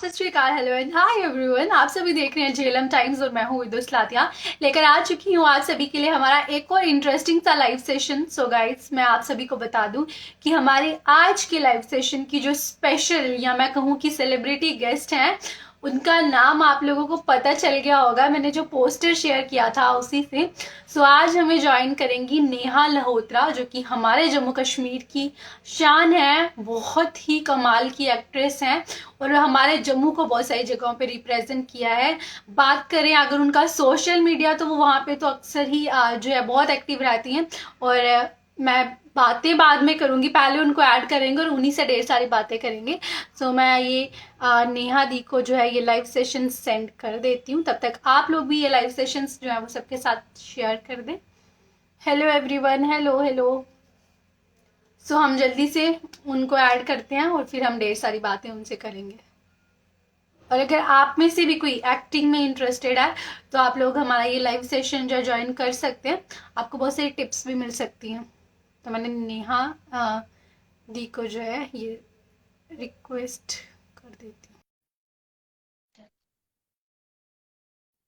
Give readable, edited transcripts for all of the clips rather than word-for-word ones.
सत श्री अकाल, hello and hi everyone. आप सभी देख रहे हैं झेलम टाइम्स और मैं हूँ विदुष लातिया। लेकर आ चुकी हूँ आप सभी के लिए हमारा एक और इंटरेस्टिंग सा लाइव सेशन। सो गाइस, मैं आप सभी को बता दूं कि हमारे आज के लाइव सेशन की जो स्पेशल या मैं कहूँ कि सेलिब्रिटी गेस्ट हैं, उनका नाम आप लोगों को पता चल गया होगा। मैंने जो पोस्टर शेयर किया था उसी से। सो आज हमें ज्वाइन करेंगी नेहा लहोत्रा, जो कि हमारे जम्मू कश्मीर की शान है, बहुत ही कमाल की एक्ट्रेस हैं और हमारे जम्मू को बहुत सारी जगहों पे रिप्रेजेंट किया है। बात करें अगर उनका सोशल मीडिया, तो वो वहाँ पे तो अक्सर ही जो है बहुत एक्टिव रहती हैं। और मैं बातें बाद में करूंगी, पहले उनको ऐड करेंगे और उन्हीं से ढेर सारी बातें करेंगे। सो मैं ये नेहा दी को जो है ये लाइव सेशन सेंड कर देती हूँ। तब तक आप लोग भी ये लाइव सेशंस जो है वो सबके साथ शेयर कर दें। Hello everyone, hello hello. So हम जल्दी से उनको ऐड करते हैं और फिर हम ढेर सारी बातें उनसे करेंगे। और अगर आप में से भी कोई एक्टिंग में इंटरेस्टेड है तो आप लोग हमारा ये लाइव सेशन जो ज्वाइन कर सकते हैं। आपको बहुत सारी टिप्स भी मिल सकती हैं। तो मैंने नेहा दी को जो है ये रिक्वेस्ट कर देती हूँ।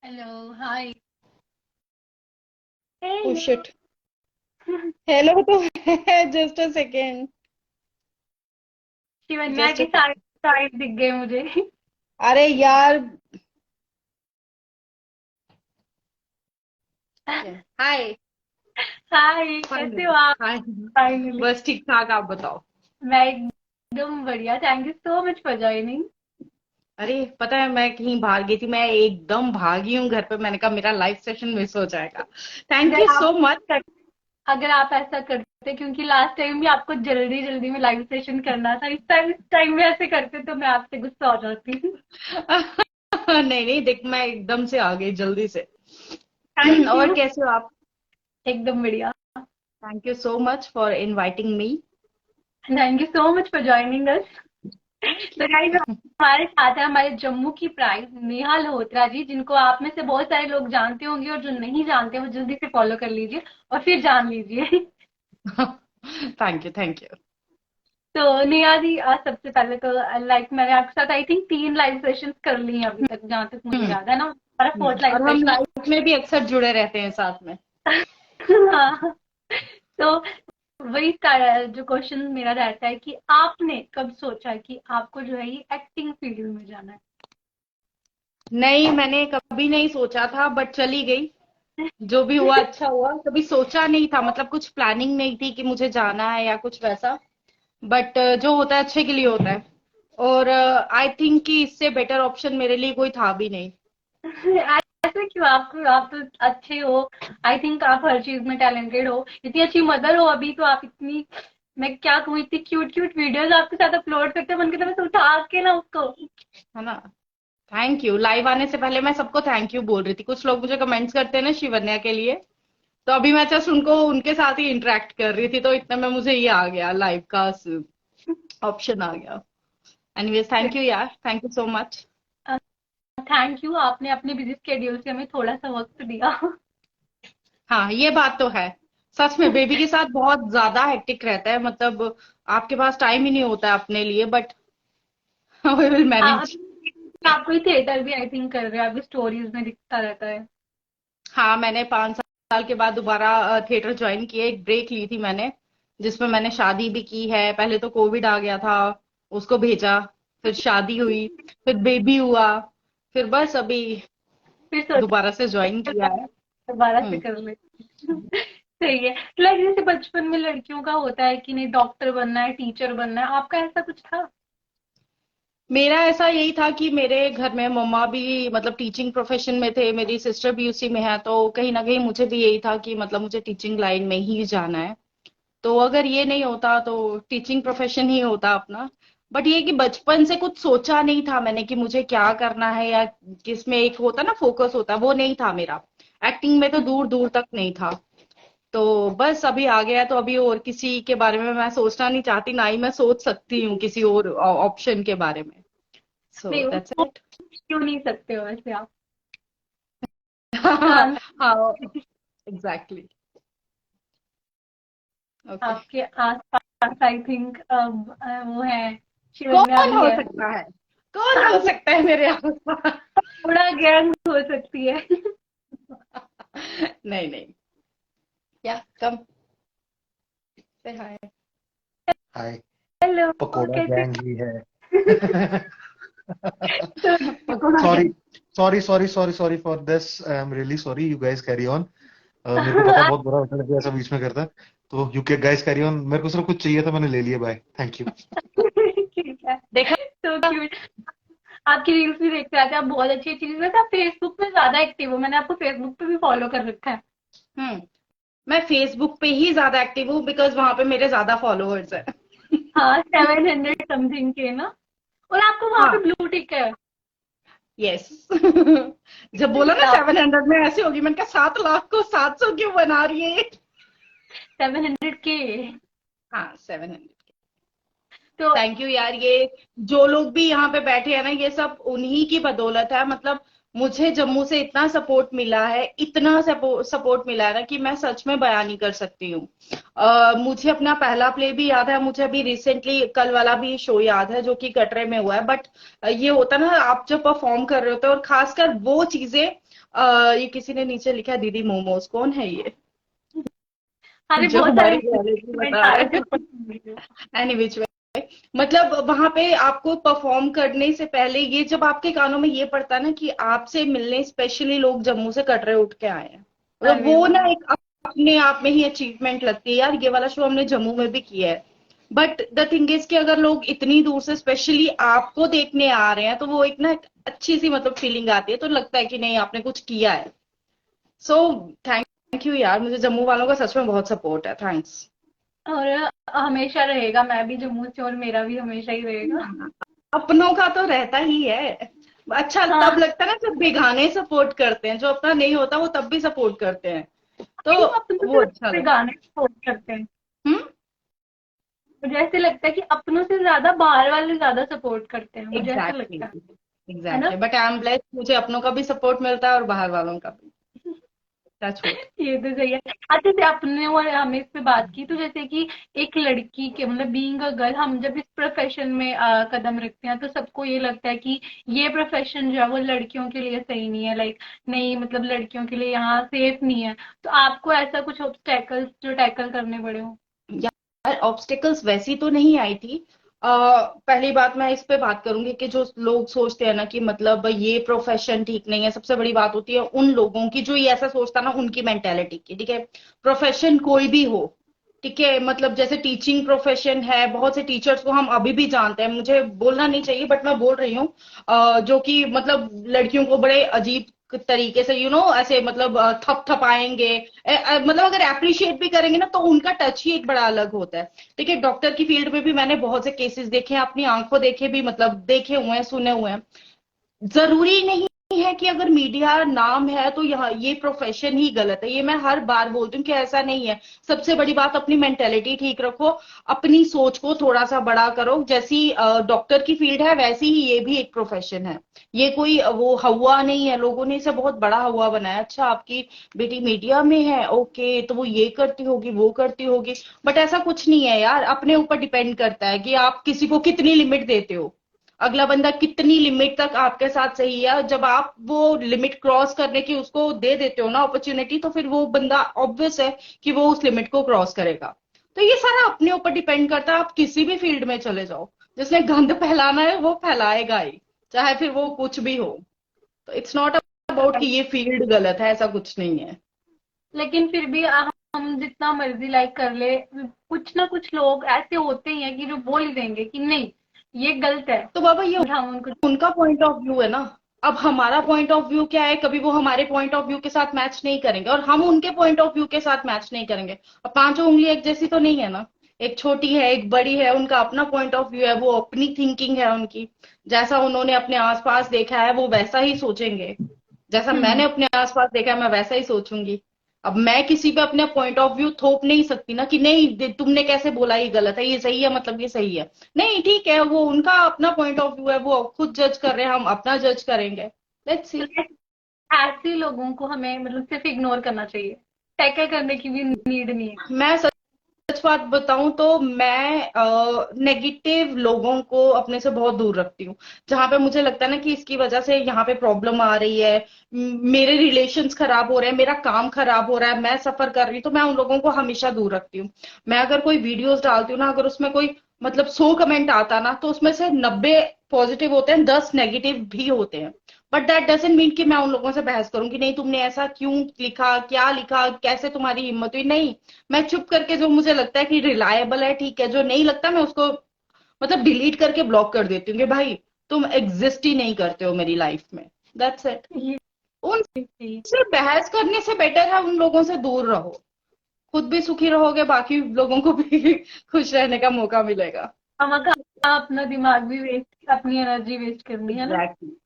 हेलो, हाय। ओ हेलो। शिट। हेलो तो just a second. Shivanya just की अ साइड सेकेंड। साइड दिख गए मुझे। अरे यार। हाय। हाय, कैसे हो फाइनली। आप? हाय। फाइनली। बस ठीक ठाक, आप बताओ। मैं एकदम बढ़िया, thank you so much for joining. अरे पता है, मैं कहीं बाहर गई थी, मैं एकदम भागी हूँ घर पे, मैंने कहा मेरा लाइव सेशन मिस हो जाएगा। थैंक अगर यू आप सो मच। अगर आप ऐसा करते, क्योंकि लास्ट टाइम भी आपको जल्दी जल्दी में लाइव सेशन करना था, इस टाइम भी ऐसे करते तो मैं आपसे गुस्सा हो जाती। नहीं नहीं, देख मैं एकदम से आ गई जल्दी से। थैंक और यू। कैसे हो आप? एकदम बढ़िया। Thank you so much for inviting me. Thank you so much for joining us. तो गाइस, हमारे साथ है हमारे जम्मू की प्राइड नेहा लहोत्रा जी, जिनको आप में से बहुत सारे लोग जानते होंगे और जो नहीं जानते वो जल्दी से फॉलो कर लीजिए और फिर जान लीजिए। Thank you thank you. तो नेहा जी, सबसे पहले तो लाइक मैंने आपके साथ आई थिंक 3 लाइव सेशंस कर ली हैं अभी तक, जहां तक मुझे याद है ना, हमारा फोर्थ लाइव और हम सेशन। लाइफ में भी अक्सर जुड़े रहते हैं साथ में। हाँ। तो वही जो क्वेश्चन मेरा रहता है कि आपने कब सोचा कि आपको जो है ये एक्टिंग फील्ड में जाना नहीं, मैंने कभी नहीं सोचा था, बट चली गई। जो भी हुआ अच्छा हुआ, कभी सोचा नहीं था, मतलब कुछ प्लानिंग नहीं थी कि मुझे जाना है या कुछ वैसा। बट जो होता है अच्छे के लिए होता है। और आई थिंक कि इससे बेटर ऑप्शन मेरे लिए कोई था भी नहीं। है? ऐसे क्यों? आप तो अच्छे हो। आई थिंक आप हर चीज में टैलेंटेड हो, इतनी अच्छी मदर हो अभी तो। आप इतनी, मैं क्या कहूँ, इतनी क्यूट क्यूट वीडियोस आपके साथ अपलोड करते हैं, मन करता है बस उठा के ना उसको। है ना। Thank you. लाइव आने से पहले मैं सबको थैंक यू बोल रही थी, कुछ लोग मुझे कमेंट्स करते हैं ना शिवन्या के लिए। तो अभी मैं जस्ट उनको उनके साथ ही इंटरेक्ट कर रही थी, तो इतने में मुझे ये आ गया, लाइव का ऑप्शन आ गया। एनीवेज थैंक यू यार, thank you so much. Thank you, आपने अपने बिजी स्केड्यूल से हमें थोड़ा सा वक्त दिया। हाँ, ये बात तो है। सच में बेबी के साथ बहुत ज्यादा हेक्टिक रहता है, मतलब आपके पास टाइम ही नहीं होता है अपने लिए, बट वी विल मैनेज। आप कोई थिएटर भी आई थिंक कर रहे हैं, आपकी स्टोरीज में दिखता रहता है। हाँ, मैंने 5 साल के बाद दोबारा थिएटर ज्वाइन किया, एक ब्रेक ली थी मैंने, जिसमें मैंने शादी भी की है। पहले तो कोविड आ गया था, उसको भेजा, फिर शादी हुई, फिर बेबी हुआ, फिर बस अभी फिर सोचा दोबारा से ज्वाइन किया है। दोबारा से हम्म। कर ले। सही है। लाइक जैसे बचपन में लड़कियों का होता है कि नहीं, डॉक्टर बनना है, टीचर बनना है, आपका ऐसा कुछ था? मेरा ऐसा यही था कि मेरे घर में मम्मा भी मतलब टीचिंग प्रोफेशन में थे, मेरी सिस्टर भी उसी में है, तो कहीं ना कहीं मुझे भी यही था कि मतलब मुझे टीचिंग लाइन में ही जाना है। तो अगर ये नहीं होता तो टीचिंग प्रोफेशन ही होता अपना। बट ये कि बचपन से कुछ सोचा नहीं था मैंने कि मुझे क्या करना है, या किसमें एक होता ना फोकस होता, वो नहीं था मेरा। एक्टिंग में तो दूर दूर तक नहीं था। तो बस अभी आ गया, तो अभी और किसी के बारे में मैं सोचना नहीं चाहती, ना ही मैं सोच सकती हूँ किसी और ऑप्शन के बारे में। सो नहीं, दैट्स वो इट। क्यों नहीं सकते हो वैसे आप? इसका हाँ। Answer exactly. ओके। आपके आसपास आई थिंक वो है, शिवन्या कौन भी हो है। सकता है? कौन हो सकता है मेरे आसपास? थोड़ा गैंग हो सकती है। नहीं नहीं, या कम से हाय। हाय। हेलो, पकोड़ा कैसे? गैंग ही है। तो pakora sorry gang. Sorry sorry sorry sorry for this, I am really sorry, you guys carry on. मेरे को पता है बहुत बुरा होता है जब ऐसा बीच में करता है, तो यू के गाइस कैरी ऑन, मेरे को सिर्फ कुछ चाहिए था, मैंने ले लिया, बाय, थैंक यू। ठीक है। देखा। तो क्यूट। आपकी रील्स भी देखते रहते हैं, आप बहुत अच्छी अच्छी चीज। वैसे आप फेसबुक पे ज्यादा एक्टिव हो, मैंने आपको फेसबुक पे भी फॉलो कर रखा है। हम्म। मैं फेसबुक पे ही ज्यादा एक्टिव हूँ बिकॉज वहां पे मेरे ज्यादा फॉलोअर्स है। हाँ, 700 समथिंग के ना। और आपको वहां पे हाँ, ब्लू टिक है। यस। जब बोला ना 700 में ऐसी होगी, मैंने कहा 7 लाख को 700 क्यों बना रही है ये? 700 के। हाँ, 700। तो थैंक यू यार, ये जो लोग भी यहाँ पे बैठे हैं ना, ये सब उन्हीं की बदौलत है। मतलब मुझे जम्मू से इतना सपोर्ट मिला है, इतना सपोर्ट मिला है ना कि मैं सच में बयान नहीं कर सकती हूँ। मुझे अपना पहला प्ले भी याद है, मुझे अभी रिसेंटली कल वाला भी शो याद है जो कि कटरे में हुआ है। बट ये होता ना, आप जब परफॉर्म कर रहे होते हो और खासकर वो चीजें, ये किसी ने नीचे लिखा है दीदी मोमोज, कौन है ये? अरे जो बहुत सारे हमारी रियलिटी कमेंट बता आ रहे रहे हैं। थे। एनी, मतलब वहां पे आपको परफॉर्म करने से पहले ये जब आपके कानों में ये पड़ता है ना कि आपसे मिलने स्पेशली लोग जम्मू से कटरे उठ के आए हैं, मतलब अरे वो ना वाह। एक अपने आप में ही अचीवमेंट लगती है यार। ये वाला शो हमने जम्मू में भी किया है, बट द थिंग इज कि अगर लोग इतनी दूर से स्पेशली आपको देखने आ रहे हैं तो वो एक ना एक अच्छी सी मतलब फीलिंग आती है, तो लगता है कि नहीं आपने कुछ किया है। सो थैंक यू यार, मुझे जम्मू वालों का सच में बहुत सपोर्ट है, थैंक्स। और हमेशा रहेगा, मैं भी जम्मू से और मेरा भी हमेशा ही रहेगा। अपनों का तो रहता ही है। अच्छा तब हाँ, लगता है ना जब बेगाने सपोर्ट करते हैं, जो अपना नहीं होता वो तब भी सपोर्ट करते हैं, तो लेकिन अपनों वो से अच्छा ज्यादा लगता गाने सपोर्ट करते हैं। है। मुझे ऐसे लगता है कि अपनों से ज्यादा बाहर वाले ज्यादा सपोर्ट करते हैं, मुझे ऐसे एग्जैक्टली, लगता है ना। Exactly, but I am blessed, मुझे अपनों का भी सपोर्ट मिलता है और बाहर वालों का भी। Touch wood. ये तो सही है। अच्छा, जैसे आपने और हमें इस पे बात की, तो जैसे कि एक लड़की के मतलब बीइंग अ गर्ल, हम जब इस प्रोफेशन में कदम रखते हैं तो सबको ये लगता है कि ये प्रोफेशन जो है वो लड़कियों के लिए सही नहीं है, लाइक नहीं, मतलब लड़कियों के लिए यहाँ सेफ नहीं है। तो आपको ऐसा कुछ ऑब्स्टेकल्स जो टैकल करने पड़े हो? यार ऑब्स्टिकल्स वैसी तो नहीं आई थी। पहली बात मैं इस पे बात करूंगी कि जो लोग सोचते हैं ना कि मतलब ये प्रोफेशन ठीक नहीं है, सबसे बड़ी बात होती है उन लोगों की जो ये ऐसा सोचता है ना, उनकी मेंटेलिटी की। ठीक है, प्रोफेशन कोई भी हो, ठीक है, मतलब जैसे टीचिंग प्रोफेशन है, बहुत से टीचर्स को हम अभी भी जानते हैं, मुझे बोलना नहीं चाहिए बट मैं बोल रही हूँ, जो कि मतलब लड़कियों को बड़े अजीब तरीके से ऐसे मतलब थप थपाएंगे। मतलब अगर अप्रिशिएट भी करेंगे ना तो उनका टच ही एक बड़ा अलग होता है। ठीक है, डॉक्टर की फील्ड में भी मैंने बहुत से केसेस देखे हैं, अपनी आंखों देखे भी, मतलब देखे हुए हैं, सुने हुए हैं। जरूरी नहीं है कि अगर मीडिया नाम है तो यहाँ ये प्रोफेशन ही गलत है, ये मैं हर बार बोलती हूँ कि ऐसा नहीं है। सबसे बड़ी बात अपनी मेंटेलिटी ठीक रखो, अपनी सोच को थोड़ा सा बड़ा करो। जैसी डॉक्टर की फील्ड है वैसी ही ये भी एक प्रोफेशन है। ये कोई वो हवा नहीं है, लोगों ने इसे बहुत बड़ा हवा बनाया। अच्छा आपकी बेटी मीडिया में है, ओके, तो वो ये करती होगी वो करती होगी, बट ऐसा कुछ नहीं है यार। अपने ऊपर डिपेंड करता है कि आप किसी को कितनी लिमिट देते हो, अगला बंदा कितनी लिमिट तक आपके साथ सही है। जब आप वो लिमिट क्रॉस करने की उसको दे देते हो ना अपॉर्चुनिटी, तो फिर वो बंदा ऑब्वियस है कि वो उस लिमिट को क्रॉस करेगा। तो ये सारा अपने ऊपर डिपेंड करता है, आप किसी भी फील्ड में चले जाओ, जिसने गंद फैलाना है वो फैलाएगा ही, चाहे फिर वो कुछ भी हो। तो इट्स नॉट अबाउट कि ये फील्ड गलत है, ऐसा कुछ नहीं है। लेकिन फिर भी हम जितना मर्जी लाइक कर ले, कुछ ना कुछ लोग ऐसे होते ही हैं कि जो बोल ही देंगे कि नहीं, ये गलत है। तो बाबा ये और हम उनको। उनका पॉइंट ऑफ व्यू है ना। अब हमारा पॉइंट ऑफ व्यू क्या है, कभी वो हमारे पॉइंट ऑफ व्यू के साथ मैच नहीं करेंगे और हम उनके पॉइंट ऑफ व्यू के साथ मैच नहीं करेंगे। अब पांचों उंगली एक जैसी तो नहीं है ना, एक छोटी है एक बड़ी है, उनका अपना पॉइंट ऑफ व्यू है, वो अपनी थिंकिंग है उनकी। जैसा उन्होंने अपने आसपास देखा है वो वैसा ही सोचेंगे, जैसा मैंने हम्म। अपने आसपास देखा है मैं वैसा ही सोचूंगी। अब मैं किसी पे अपने पॉइंट ऑफ व्यू थोप नहीं सकती ना कि नहीं तुमने कैसे बोला ये गलत है, ये सही है मतलब ये सही है। नहीं, ठीक है, वो उनका अपना पॉइंट ऑफ व्यू है, वो खुद जज कर रहे हैं, हम अपना जज करेंगे। लेट्स तो सी। ऐसे लोगों को हमें मतलब सिर्फ इग्नोर करना चाहिए, टैकल करने की भी नीड नहीं है। मैं सच बात बताऊं तो मैं नेगेटिव लोगों को अपने से बहुत दूर रखती हूँ। जहां पे मुझे लगता है ना कि इसकी वजह से यहाँ पे प्रॉब्लम आ रही है, मेरे रिलेशंस खराब हो रहे हैं, मेरा काम खराब हो रहा है, मैं सफर कर रही हूँ, तो मैं उन लोगों को हमेशा दूर रखती हूँ। मैं अगर कोई वीडियोस डालती हूँ ना, अगर उसमें कोई मतलब 100 कमेंट आता ना, तो उसमें से 90 पॉजिटिव होते हैं, 10 नेगेटिव भी होते हैं। बट दैट डजंट मीन कि मैं उन लोगों से बहस करूं कि नहीं तुमने ऐसा क्यों लिखा, क्या लिखा, कैसे तुम्हारी हिम्मत हुई, नहीं। मैं चुप करके जो मुझे लगता है कि रिलायबल है ठीक है, जो नहीं लगता मैं उसको मतलब डिलीट करके ब्लॉक कर देती हूँ कि भाई तुम एग्जिस्ट ही नहीं करते हो मेरी लाइफ में। That's it. ये ये- उनसे बहस करने से बेटर है उन लोगों से दूर रहो। खुद भी सुखी रहोगे, बाकी लोगों को भी खुश रहने का मौका मिलेगा। हम अपना दिमाग भी वेस्ट, अपनी एनर्जी वेस्ट करनी है ना। एग्जैक्टली।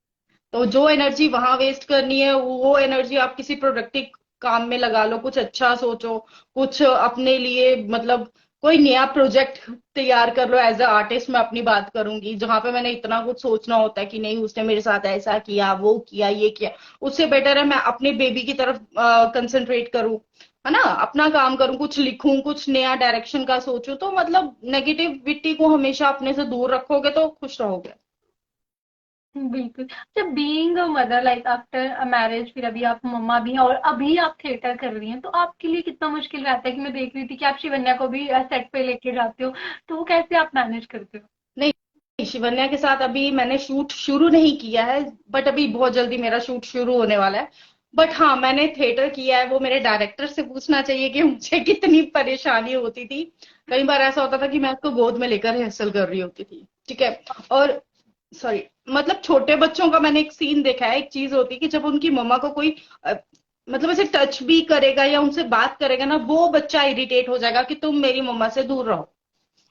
तो जो एनर्जी वहां वेस्ट करनी है वो एनर्जी आप किसी प्रोडक्टिव काम में लगा लो, कुछ अच्छा सोचो, कुछ अपने लिए मतलब कोई नया प्रोजेक्ट तैयार कर लो। एज अ आर्टिस्ट मैं अपनी बात करूंगी, जहां पे मैंने इतना कुछ सोचना होता है कि नहीं उसने मेरे साथ ऐसा किया, वो किया, ये किया, उससे बेटर है मैं अपने बेबी की तरफ कंसंट्रेट करूं, है ना, अपना काम करूं, कुछ लिखूं, कुछ नया डायरेक्शन का सोचूं। तो मतलब नेगेटिविटी को हमेशा अपने से दूर रखोगे तो खुश रहोगे। बिल्कुल। जब being a mother, like after a marriage, फिर अभी आप मम्मा भी हैं और अभी आप थिएटर कर रही हैं, तो आपके लिए कितना मुश्किल रहता है? कि मैं देख रही थी कि आप शिवन्या को भी सेट पे लेके जाते हो, तो वो कैसे आप मैनेज करते हो? नहीं, शिवन्या के साथ अभी मैंने शूट शुरू नहीं किया है, बट अभी बहुत जल्दी मेरा शूट शुरू होने वाला है। बट हाँ, मैंने थिएटर किया है। वो मेरे डायरेक्टर से पूछना चाहिए कि मुझे कितनी परेशानी होती थी। कई बार ऐसा होता था कि मैं उसको गोद में लेकर रिहर्सल कर रही होती थी, ठीक है। और सॉरी, मतलब छोटे बच्चों का मैंने एक सीन देखा है, एक चीज होती है कि जब उनकी मम्मा को कोई मतलब ऐसे टच भी करेगा या उनसे बात करेगा ना, वो बच्चा इरिटेट हो जाएगा कि तुम मेरी मम्मा से दूर रहो।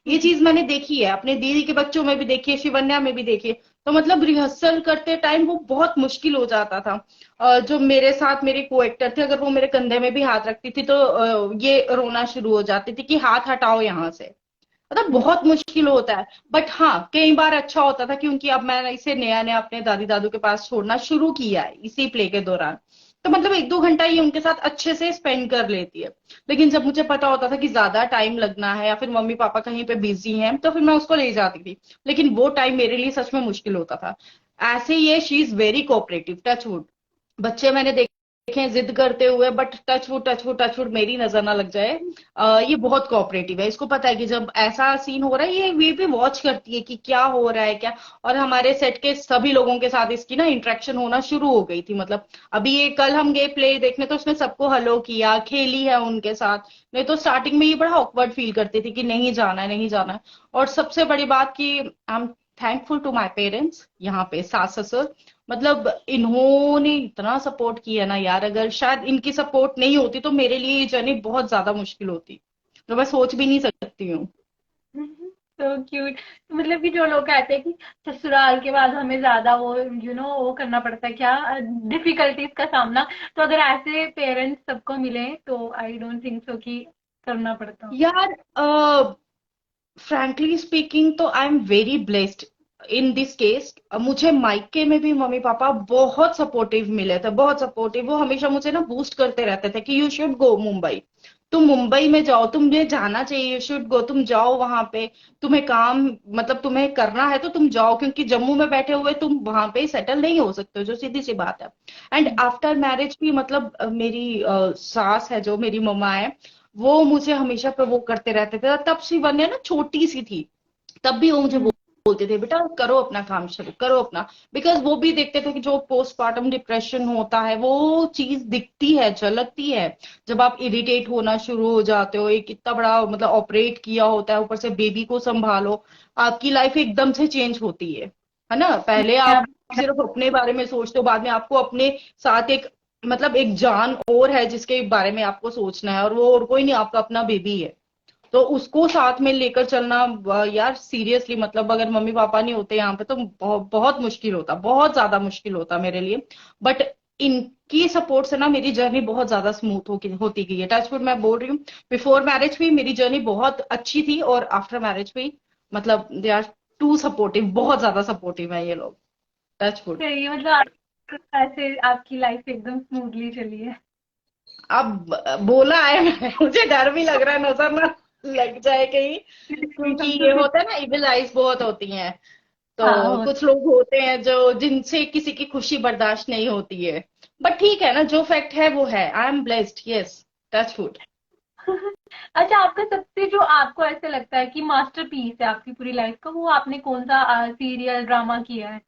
ये चीज मैंने देखी है, अपने दीदी के बच्चों में भी देखी है, शिवन्या में भी देखी है। तो मतलब रिहर्सल करते टाइम वो बहुत मुश्किल हो जाता था। जो मेरे साथ मेरे को एक्टर थे, अगर वो मेरे कंधे में भी हाथ रखती थी तो ये रोना शुरू हो जाती थी कि हाथ हटाओ यहाँ से। मतलब बहुत मुश्किल होता है। बट हाँ, कई बार अच्छा होता था क्योंकि अब मैंने इसे नया नया अपने दादी दादू के पास छोड़ना शुरू किया है इसी प्ले के दौरान। तो मतलब 1-2 घंटा ये उनके साथ अच्छे से स्पेंड कर लेती है। लेकिन जब मुझे पता होता था कि ज्यादा टाइम लगना है या फिर मम्मी पापा कहीं पे बिजी हैं, तो फिर मैं उसको ले जाती थी। लेकिन वो टाइम मेरे लिए सच में मुश्किल होता था। ऐसे ही है, she is very cooperative, touch wood. बच्चे मैंने देखे हैं जिद करते हुए, but touch wood touch wood touch wood मेरी नजर ना लग जाए। ये बहुत कोऑपरेटिव है। इसको पता है कि जब ऐसा सीन हो रहा है ये भी वॉच करती है कि क्या हो रहा है क्या। और हमारे सेट के सभी लोगों के साथ इसकी ना इंटरेक्शन होना शुरू हो गई थी। मतलब अभी ये कल हम गए प्ले देखने तो उसने सबको हेलो किया, खेली है उनके साथ। नहीं तो स्टार्टिंग में ये बड़ा ऑकवर्ड फील करती थी कि नहीं जाना है, नहीं जाना है। और सबसे बड़ी बात कि I am thankful to my parents, यहाँ पे सास ससुर। मतलब इन्होंने इतना सपोर्ट किया ना यार, अगर शायद इनकी सपोर्ट नहीं होती तो मेरे लिए ये जर्नी बहुत ज्यादा मुश्किल होती। तो मैं सोच भी नहीं सकती हूँ। तो क्यूट। मतलब कि जो लोग कहते हैं कि ससुराल के बाद हमें ज्यादा वो वो करना पड़ता है, क्या डिफिकल्टीज का सामना, तो अगर ऐसे पेरेंट्स सबको मिले तो आई डोंट थिंक सो कि करना पड़ता हो। यार फ्रैंकली स्पीकिंग तो I am very blessed in this case. मुझे मायके में भी मम्मी पापा बहुत सपोर्टिव मिले थे, बहुत सपोर्टिव। वो हमेशा मुझे ना बूस्ट करते रहते थे कि यू शुड गो मुंबई, तुम मुंबई में जाओ, तुम्हें जाना चाहिए, यू शुड गो, तुम जाओ वहां पे। तुम्हें काम मतलब तुम्हें करना है तो तुम जाओ, क्योंकि जम्मू में बैठे हुए तुम वहां पे सेटल नहीं हो सकते हो, जो सीधी सी बात है। एंड आफ्टर मैरिज भी मतलब मेरी सास है जो मेरी मम्मा है, वो मुझे हमेशा प्रवोक करते रहते थे। तब शिवन्या ना छोटी सी थी, तब भी वो मुझे बोलते थे बेटा करो अपना काम शुरू करो अपना। बिकॉज वो भी देखते थे कि जो पोस्टमार्टम डिप्रेशन होता है वो चीज दिखती है, झलकती है। जब आप इरिटेट होना शुरू हो जाते हो, एक इतना बड़ा मतलब ऑपरेट किया होता है, ऊपर से बेबी को संभालो, आपकी लाइफ एकदम से चेंज होती है ना। पहले आप सिर्फ अपने बारे में सोचते हो, बाद में आपको अपने साथ एक मतलब एक जान और है जिसके बारे में आपको सोचना है, और वो और कोई नहीं, आपका अपना बेबी है। तो उसको साथ में लेकर चलना यार सीरियसली, मतलब अगर मम्मी पापा नहीं होते यहाँ पे तो बहुत मुश्किल होता, बहुत ज्यादा मुश्किल होता मेरे लिए। बट इनकी सपोर्ट से ना मेरी जर्नी बहुत ज्यादा स्मूथ होती गई है। टचवुड मैं बोल रही हूँ, बिफोर मैरिज भी मेरी जर्नी बहुत अच्छी थी और आफ्टर मैरिज भी मतलब दे आर टू सपोर्टिव, बहुत ज्यादा सपोर्टिव है ये लोग। टचवुड। सही है, मतलब ऐसे आपकी लाइफ एकदम स्मूथली चली है। अब बोला है मुझे डर भी लग रहा है नजर ना लग जाए कहीं, क्योंकि ये होता है ना, इविल आइज बहुत होती हैं। तो हाँ कुछ लोग होते हैं जो जिनसे किसी की खुशी बर्दाश्त नहीं होती है। बट ठीक है ना, जो फैक्ट है वो है। I am blessed, yes, touch wood. अच्छा, आपका सबसे जो आपको ऐसे लगता है कि मास्टरपीस है आपकी पूरी लाइफ का, वो आपने कौन सा सीरियल ड्रामा किया है?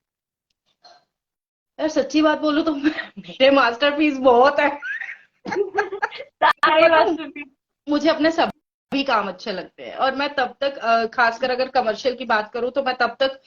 यार सच्ची बात बोलूं तो मेरे मास्टरपीस बहुत है। सारे मतलब मास्टरपीस। मुझे अपने सभी काम अच्छे लगते हैं, और मैं तब तक खासकर अगर कमर्शियल की बात करूं तो मैं तब तक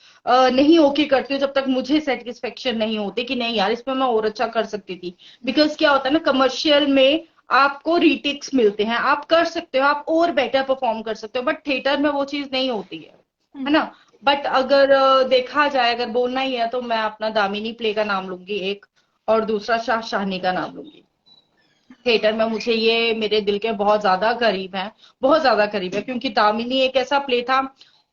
नहीं ओके करती हूँ जब तक मुझे सेटिस्फेक्शन नहीं होती कि नहीं यार, इसमें मैं और अच्छा कर सकती थी। बिकॉज क्या होता है ना, कमर्शियल में आपको रीटेक्स मिलते हैं, आप कर सकते हो, आप और बेटर परफॉर्म कर सकते हो, बट थिएटर में वो चीज नहीं होती है ना। बट अगर देखा जाए, अगर बोलना ही है, तो मैं अपना दामिनी प्ले का नाम लूंगी एक, और दूसरा शाह शाहनी का नाम लूंगी। थिएटर में मुझे ये मेरे दिल के बहुत ज्यादा करीब है, बहुत ज्यादा करीब है, क्योंकि दामिनी एक ऐसा प्ले था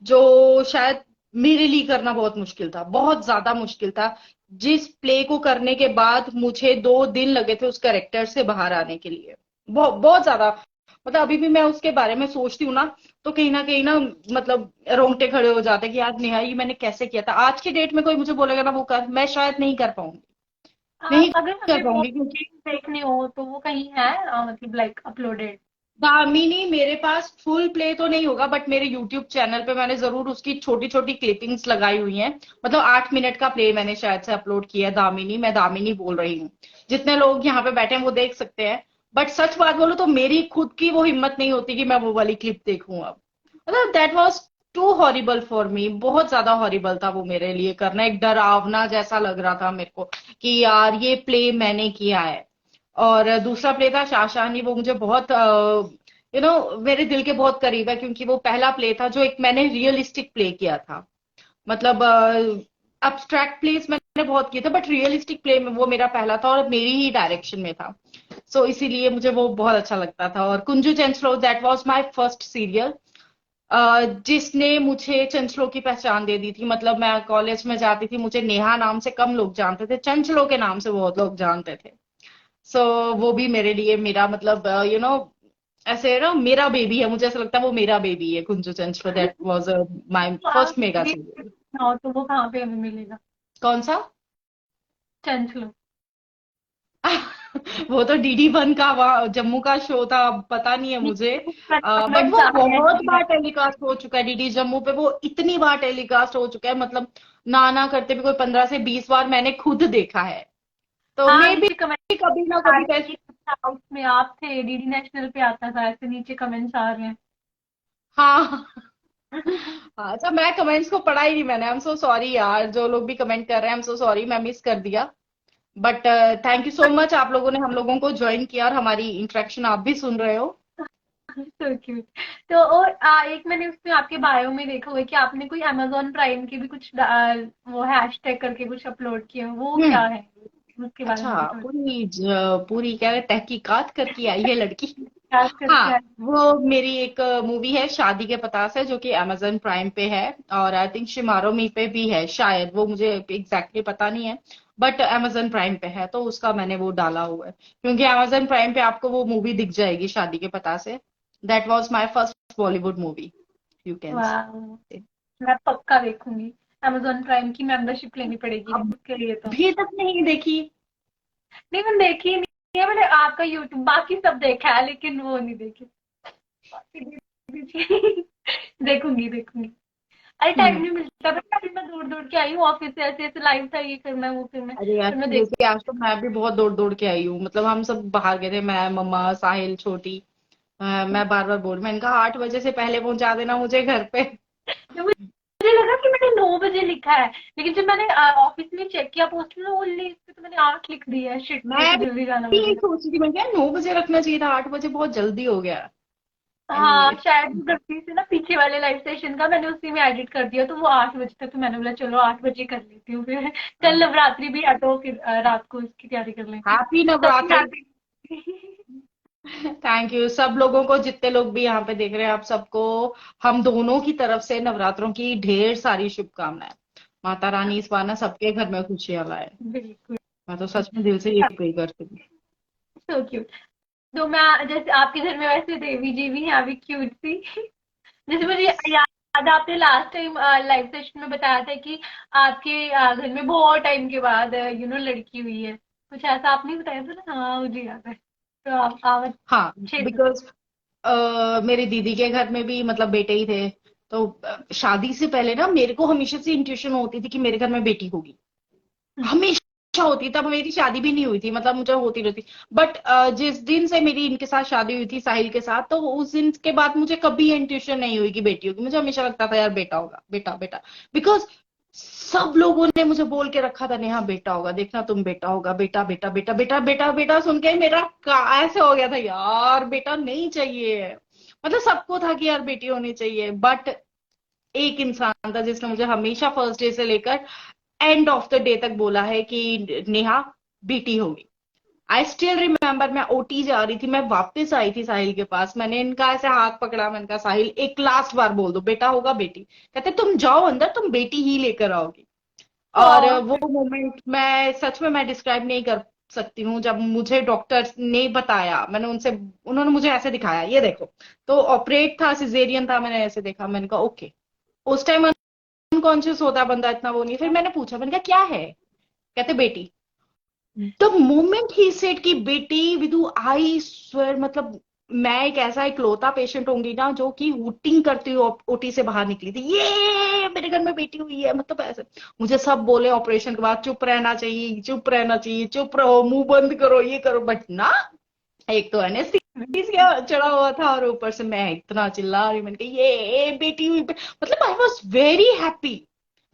जो शायद मेरे लिए करना बहुत मुश्किल था, बहुत ज्यादा मुश्किल था। जिस प्ले को करने के बाद मुझे 2 दिन लगे थे उस कैरेक्टर से बाहर आने के लिए, बहुत बहुत ज्यादा। मतलब अभी भी मैं उसके बारे में सोचती हूँ ना, तो कहीं ना मतलब रोंगटे खड़े हो जाते हैं कि यार नेहा, ये मैंने कैसे किया था। आज की डेट में कोई मुझे बोलेगा ना वो कर, मैं शायद नहीं कर पाऊंगी, नहीं अगर कर हमें वो पाऊंगी, क्योंकि देखने हो तो वो कहीं है, मतलब लाइक अपलोडेड? दामिनी मेरे पास फुल प्ले तो नहीं होगा, बट मेरे यूट्यूब चैनल पे मैंने जरूर उसकी छोटी छोटी क्लिपिंग्स लगाई हुई हैं। मतलब 8 मिनट का प्ले मैंने शायद से अपलोड किया है दामिनी, मैं दामिनी बोल रही हूँ। जितने लोग यहाँ पे बैठे हैं वो देख सकते हैं। बट सच बात बोलूं तो मेरी खुद की वो हिम्मत नहीं होती कि मैं वो वाली क्लिप देखूं अब। मतलब that was too horrible for me, बहुत ज्यादा हॉरिबल था वो मेरे लिए करना, एक डरावना जैसा लग रहा था मेरे को कि यार ये प्ले मैंने किया है। और दूसरा प्ले था शाहशानी, वो मुझे बहुत मेरे दिल के बहुत करीब है, क्योंकि वो पहला प्ले था जो एक मैंने रियलिस्टिक प्ले किया था। मतलब अब्स्ट्रैक्ट प्लेस मैंने बहुत किए थे, बट रियलिस्टिक प्ले में वो मेरा पहला था और मेरी ही डायरेक्शन में था। सो इसीलिए मुझे वो बहुत अच्छा लगता था। और Kunju Chanchalo, that was my first serial, जिसने मुझे चंचलो की पहचान दे दी थी। मतलब मैं कॉलेज में जाती थी, मुझे नेहा नाम से कम लोग जानते थे, चंचलो के नाम से बहुत लोग जानते थे। सो वो भी मेरे लिए मेरा मतलब ऐसे ना मेरा बेबी है, मुझे ऐसा लगता है वो मेरा बेबी है Kunju Chanchalo. That was my तो आप फर्स्ट मेगा देख सीरियल। हो तो वो कहाँ पे हमें मिलेगा? कौन सा? चंचलो। वो तो डीडी 1 का जम्मू का शो था, अब पता नहीं है मुझे। बट कमेंट्स वो आ रहे हैं बहुत कि बार टेलीकास्ट हो चुका है डीडी जम्मू पे, वो इतनी बार टेलीकास्ट हो चुका है, मतलब ना ना करते भी कोई 15 से 20 बार मैंने खुद देखा है। तो हाँ, मे भी नीचे कमेंट कभी ना आ कभी रहे हैं कि हाउस में आप थे, डीडी नेशनल पे आता था, ऐसे नीचे कमेंट्स आ रहे हैं। हाँ। हाँ, अच्छा, मैं कमेंट्स को पढ़ा ही नहीं मैंने। आई एम सो सॉरी यार, जो लोग भी कमेंट कर रहे हैं, आई एम सो सॉरी, मैं मिस कर दिया। But thank you so much, आप लोगों ने हम लोगों को ज्वाइन किया और हमारी इंटरेक्शन आप भी सुन रहे हो। So cute. तो और एक मैंने उसमें आपके बायो में देखा हुआ है कि आपने कोई अमेजोन प्राइम के भी कुछ वो हैशटैग करके कुछ अपलोड किए हैं। वो क्या हम्म। है? उसके बारे अच्छा, में भी थोड़ा पूरी क्या है, तहकीकात करके आई है लड़की। खास हाँ, करके। वो मेरी एक मूवी है शादी के पता से, जो कि अमेजन प्राइम पे है, और आई थिंक शिमारोमी पे भी है शायद, वो मुझे एग्जैक्टली पता नहीं है। बट अमेजन प्राइम पे है, तो उसका मैंने वो डाला हुआ है, क्योंकि अमेजन प्राइम पे आपको वो मूवी दिख जाएगी शादी के पता से। That was my first Bollywood movie, you can वाह, से। मैं पक्का देखूंगी। अमेजोन प्राइम की मेंबरशिप लेनी पड़ेगी अब उसके लिए तो। भी तक नहीं देखी? नहीं, मैंने देखी नहीं है। मैंने आपका यूट्यूब बाकी सब देखा है, लेकिन वो नहीं देखी। बाकी देखूंगी देखूंगी। अरे टाइम हम्म। नहीं मिलता, पता है, अभी मैं दौड़ दौड़ के आई हूँ ऑफिस से, ऐसे ऐसे लाइव था, ये करना है वो करना है, अरे यार, फिर मैं देख। सीरियसली आज तो मैं भी बहुत दौड़ दौड़ के आई हूँ। मतलब हम सब बाहर गए थे, मैं, मम्मा, साहिल, छोटी। मैं बार बार बोल, मैंने कहा 8 बजे से पहले पहुंचा देना मुझे घर पे। मुझे लगा कि मैंने 9 बजे लिखा है, लेकिन जब मैंने ऑफिस में चेक किया पोस्ट में, वो इस पे तो मैंने 8 लिख दिया है। शिट, मेरे मैं को जल्दी जाना भी यही पड़ेगा। सोच रही थी, मैं क्या 9 बजे रखना चाहिए था, 8 बजे बहुत जल्दी हो गया। हाँ, एनीवे। शायद वो गलती से ना पीछे वाले लाइव सेशन का मैंने उसी में एडिट कर दिया, तो वो 8 बजे तक, तो मैंने बोला चलो 8 बजे कर लेती हूँ फिर। कल नवरात्रि भी है तो फिर रात को इसकी तैयारी कर लेंगे। हैप्पी तो नवरात्रि। थैंक यू सब लोगों को, जितने लोग भी यहाँ पे देख रहे हैं, आप सबको हम दोनों की तरफ से नवरात्रों की ढेर सारी शुभकामनाएं। माता रानी इस बार ना सबके घर में खुशियां लाए। बिल्कुल। मैं तो सच में दिल से यही प्रे करती हूँ। So cute. तो मैं जैसे आपके घर में वैसे देवी जी भी हैं अभी क्यूट सी। जैसे मुझे याद है, आपने लास्ट टाइम लाइव सेशन में बताया था कि आपके घर में बहुत टाइम के बाद लड़की हुई है। कुछ ऐसा आपने बताया था ना? हाँ, मुझे याद है। तो आप हाँ, शेयर करो। बिकॉज मेरी दीदी के घर में भी मतलब बेटे ही थे। तो शादी से पहले ना मेरे को हमेशा से इंट्यूशन होती थी कि मेरे घर में बेटी होगी, हमेशा होती। तब मेरी शादी भी नहीं हुई थी, मतलब मुझे होती रहती। बट जिस दिन से मेरी इनके साथ शादी हुई थी, साहिल के साथ, तो उस दिन के बाद मुझे कभी इंट्यूशन नहीं हुई कि बेटी होगी। मुझे हमेशा लगता था यार बेटा होगा, बेटा बेटा। बिकॉज सब लोगों ने मुझे बोल के रखा था, नेहा बेटा होगा, देखना तुम, बेटा होगा, बेटा बेटा बेटा बेटा बेटा बेटा। सुन के मेरा ऐसे हो गया था यार, बेटा नहीं चाहिए। मतलब सबको था कि यार बेटी होनी चाहिए। बट एक इंसान था जिसने मुझे हमेशा फर्स्ट डे से लेकर एंड ऑफ द डे तक बोला है कि नेहा बेटी होगी। आई स्टिल रिमेम्बर, मैं ओटी जा रही थी, मैं वापस आई थी साहिल के पास, मैंने इनका ऐसे हाथ पकड़ा, मैंने कहा साहिल एक लास्ट बार बोल दो बेटा होगा बेटी। कहते तुम जाओ अंदर, तुम बेटी ही लेकर आओगी। और हाँ, वो मोमेंट मैं सच में मैं डिस्क्राइब नहीं कर सकती हूँ। जब मुझे डॉक्टर ने बताया, मैंने उनसे, उन्होंने मुझे ऐसे दिखाया, ये देखो। तो ऑपरेट था, सिजेरियन था, मैंने ऐसे देखा, मैंने कहा ओके। उस टाइम अनकॉन्शियस होता है बंदा, इतना वो नहीं। फिर मैंने पूछा, मैंने कहा क्या है? कहते बेटी। द मोमेंट ही सेड की बेटी, विदु आई स्वेयर, मतलब मैं एक ऐसा इकलौता पेशेंट होंगी ना जो कि वोटिंग करती हुई ओटी से बाहर निकली थी, ये मेरे घर में बेटी हुई है, मतलब ऐसे। मुझे सब बोले ऑपरेशन के बाद चुप रहना चाहिए, चुप रहना चाहिए, चुप रहो, मुंह बंद करो, ये करो, बट ना, एक तो एनेस्थीसिया चढ़ा हुआ था और ऊपर से मैं इतना चिल्ला रही, मैंने कहा ये बेटी हुई मतलब I was very happy,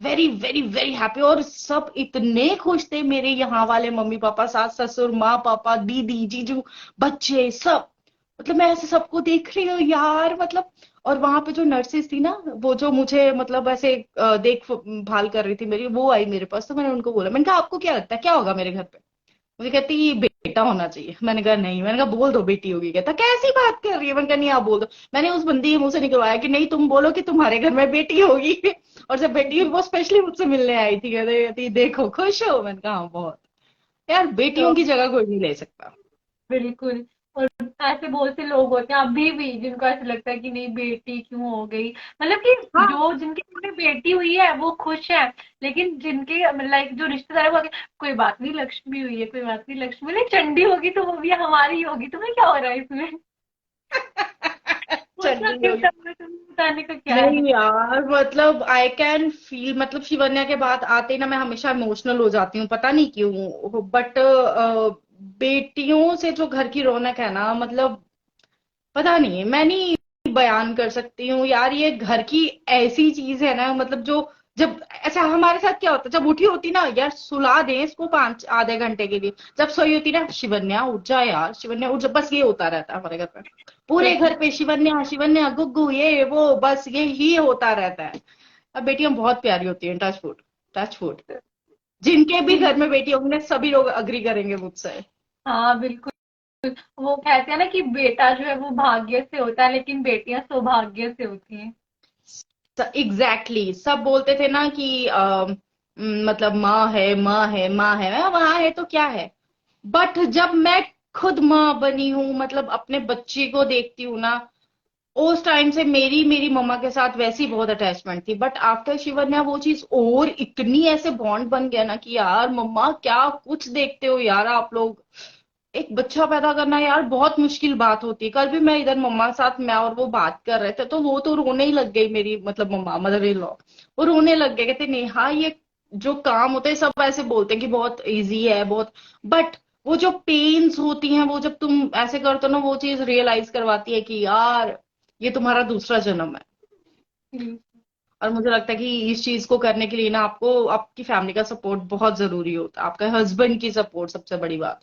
very very very happy. और सब इतने खुश थे, मेरे यहाँ वाले मम्मी पापा, सास ससुर, माँ पापा, दीदी, जीजू, बच्चे सब। मतलब मैं ऐसे सबको देख रही हूँ यार, मतलब। और वहां पे जो नर्सेस थी ना, वो जो मुझे मतलब ऐसे देख भाल कर रही थी मेरी, वो आई मेरे पास। तो मैंने उनको बोला, मैंने कहा आपको क्या लगता है क्या होगा मेरे घर पे? मुझे कहती ये बेटा होना चाहिए। मैंने कहा नहीं, मैंने कहा बोल दो बेटी होगी। कहता कैसी बात कर रही है? मैंने कहा नहीं आप बोल दो। मैंने उस बंदी के मुंह से निकलवाया कि नहीं तुम बोलो कि तुम्हारे घर में बेटी होगी। और जब बेटी हुई, वो स्पेशली मुझसे मिलने आई थी, कहती देखो खुश हो? मैंने कहा हाँ बहुत। यार तो बेटियों की जगह कोई नहीं ले सकता। बिल्कुल। और ऐसे बहुत से लोग होते हैं अभी भी जिनको ऐसा लगता है कि नहीं, बेटी क्यों हो गई। मतलब कि हाँ, जो जिनके घर में बेटी हुई है वो खुश है, लेकिन जिनके लाइक जो रिश्तेदार है वो आगे, कोई बात नहीं लक्ष्मी हुई है, कोई बात नहीं लक्ष्मी नहीं, चंडी होगी तो वो भी हमारी ही होगी, तुम्हें क्या हो रहा है इसमें? उतना चंडी क्यों होगी। करना है, तुम्हें बताने का क्या है? नहीं यार, मतलब आई कैन फील, मतलब शिवन्या के बाद आते ही ना मैं हमेशा इमोशनल हो जाती हूँ, पता नहीं क्यों। बट बेटियों से जो घर की रौनक है ना, मतलब पता नहीं, मैं नहीं बयान कर सकती हूँ यार। ये घर की ऐसी चीज है ना, मतलब जो, जब ऐसा हमारे साथ क्या होता है, जब उठी होती ना यार, सुला दें इसको पांच आधे घंटे के लिए, जब सोई होती ना, शिवन्या उठ जा यार, शिवन्या उठ जा, बस ये होता रहता है हमारे घर पे। पूरे घर पे शिवन्या शिवन्या, गुग्गू, ये वो, बस ये ही होता रहता है। अब बेटियां बहुत प्यारी होती हैं, टच फूड, टच फूड। जिनके भी घर में बेटी होंगी ना, सभी लोग अग्री करेंगे मुझसे। हाँ बिल्कुल। वो कहते हैं ना कि बेटा जो है वो भाग्य से होता है, लेकिन बेटियां सौभाग्य से होती हैं। Exactly exactly. सब बोलते थे ना कि मतलब माँ है, माँ है, माँ है, वहां है तो क्या है। बट जब मैं खुद माँ बनी हूँ, मतलब अपने बच्चे को देखती हूँ ना, उस टाइम से मेरी मेरी मम्मा के साथ वैसी बहुत अटैचमेंट थी। बट आफ्टर शिवन्या वो चीज और इतनी ऐसे बॉन्ड बन गया ना कि यार मम्मा क्या कुछ देखते हो यार आप लोग। एक बच्चा पैदा करना यार बहुत मुश्किल बात होती है। कल भी मैं इधर मम्मा के साथ, मैं और वो बात कर रहे थे, तो वो तो रोने ही लग गई, मेरी मतलब मम्मा, मदर इन लॉ। वो रोने लग गए, कहते नेहा ये जो काम होते हैं, सब ऐसे बोलते हैं कि बहुत इजी है बहुत, बट वो जो पेन्स होती हैं, वो जब तुम ऐसे करते हो ना, वो चीज रियलाइज करवाती है कि यार ये तुम्हारा दूसरा जन्म है। हम्म। और मुझे लगता है कि इस चीज को करने के लिए ना आपको आपकी फैमिली का सपोर्ट बहुत जरूरी होता है, आपका हस्बैंड की सपोर्ट सबसे बड़ी बात।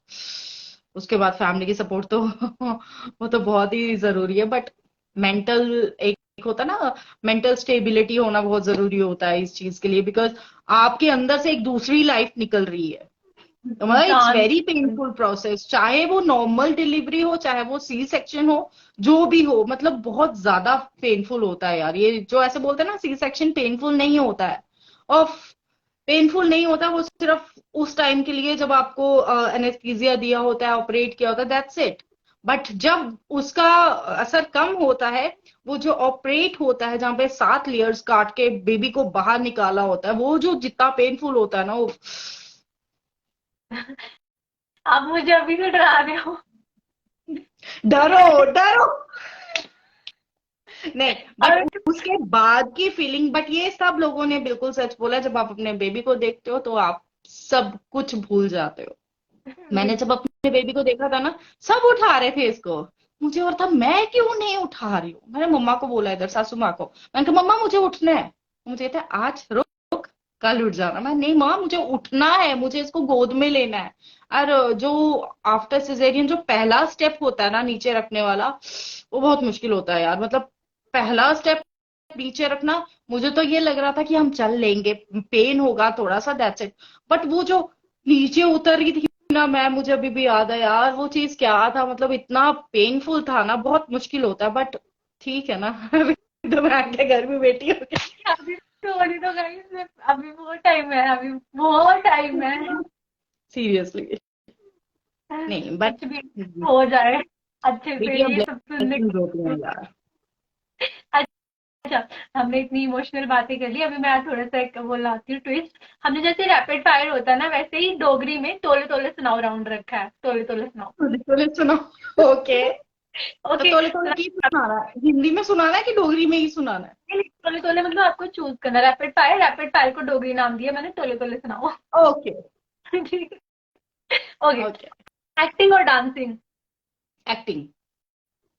उसके बाद फैमिली की सपोर्ट तो वो तो बहुत ही जरूरी है। बट मेंटल, एक होता है ना, मेंटल स्टेबिलिटी होना बहुत जरूरी होता है इस चीज के लिए, बिकॉज आपके अंदर से एक दूसरी लाइफ निकल रही है। तो मतलब इट्स जान। वेरी पेनफुल प्रोसेस, चाहे वो नॉर्मल डिलीवरी हो, चाहे वो सी सेक्शन हो, जो भी हो, मतलब बहुत ज्यादा पेनफुल होता है यार। ये जो ऐसे बोलते हैं ना सी सेक्शन पेनफुल नहीं होता है, और पेनफुल नहीं होता, वो सिर्फ उस टाइम के लिए जब आपको एनेस्थीसिया दिया होता है, ऑपरेट किया होता है, दैट्स इट। बट जब उसका असर कम होता है, वो जो ऑपरेट होता है जहाँ पे 7 लेयर्स काट के बेबी को बाहर निकाला होता है, वो जो जितना पेनफुल होता है ना वो। आप मुझे अभी से डरा रहे हो। डरो डरो। नहीं, बट और उसके बाद की फीलिंग, बट ये सब लोगों ने बिल्कुल सच बोला, जब आप अपने बेबी को देखते हो तो आप सब कुछ भूल जाते हो। मैंने जब अपने बेबी को देखा था ना, सब उठा रहे थे इसको, मुझे और था मैं क्यों नहीं उठा रही हूँ। मैंने मम्मा को बोला, इधर सासू माँ को, मैंने कहा मम्मा मुझे उठना है। मुझे कहते आज रुक, कल उठ जाना। मैं नहीं माँ, मुझे उठना है, मुझे इसको गोद में लेना है। और जो आफ्टर सिजेरियन जो पहला स्टेप होता है ना नीचे रखने वाला, वो बहुत मुश्किल होता है यार। मतलब पहला स्टेप नीचे रखना, मुझे तो ये लग रहा था कि हम चल लेंगे, पेन होगा थोड़ा सा, दैट्स इट। बट वो जो नीचे उतर रही थी ना मैं, मुझे अभी भी याद है यार वो चीज क्या था। मतलब इतना पेनफुल था ना, बहुत मुश्किल होता है, बट ठीक है ना। अभी तो मैं आके घर में बैठी हो गई। अभी स्टोरी तो गाइस, अभी बहुत टाइम है, अभी बहुत टाइम है। सीरियसली। नहीं बट कुछ भी हो जाए अच्छे से, बेटियां ये सब सुनने ब्लेसिंग्स होती हैं को। यार। अच्छा, हमने इतनी इमोशनल बातें कर ली, अभी मैं थोड़ा सा एक वो लाती हूँ ट्विस्ट। हमने जैसे रैपिड फायर होता है ना, वैसे ही डोगरी में तोले तोले सुनाओ राउंड रखा है, तोले तोले सुनाओ। तोले तोले सुनो। ओके। तो ओके। तोले तोले की सुनाना है, हिंदी में सुनाना है कि डोगरी में ही सुनाना है? तोले तोले मतलब आपको चूज करना, रैपिड फायर को डोगरी नाम दिया मैंने, तोले तोले सुनाओ। ओके। ठीक है। ओके। ओके। एक्टिंग और डांसिंग, एक्टिंग।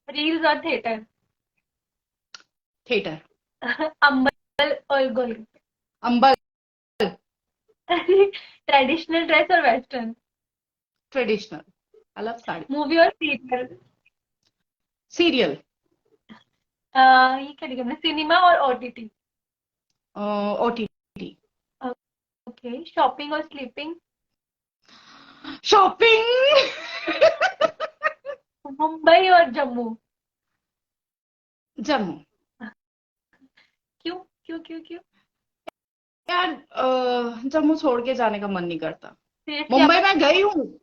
रील्स और थिएटर, थिएटर। अम्बल और गोलगप्पे, अंबल। ट्रेडिशनल ड्रेस और western, traditional. I love sari. Movie और सीरियल, सीरियल। ये क्या लिखा है, सिनेमा और ओटीटी। ओटीटी। ओके, शॉपिंग और स्लीपिंग, शॉपिंग। मुंबई और जम्मू। जम्मू। क्यों क्यों क्यों क्यों? यार जम्मू छोड़ के जाने का मन नहीं करता। सीरियसली मुंबई आपको? में गई हूँ,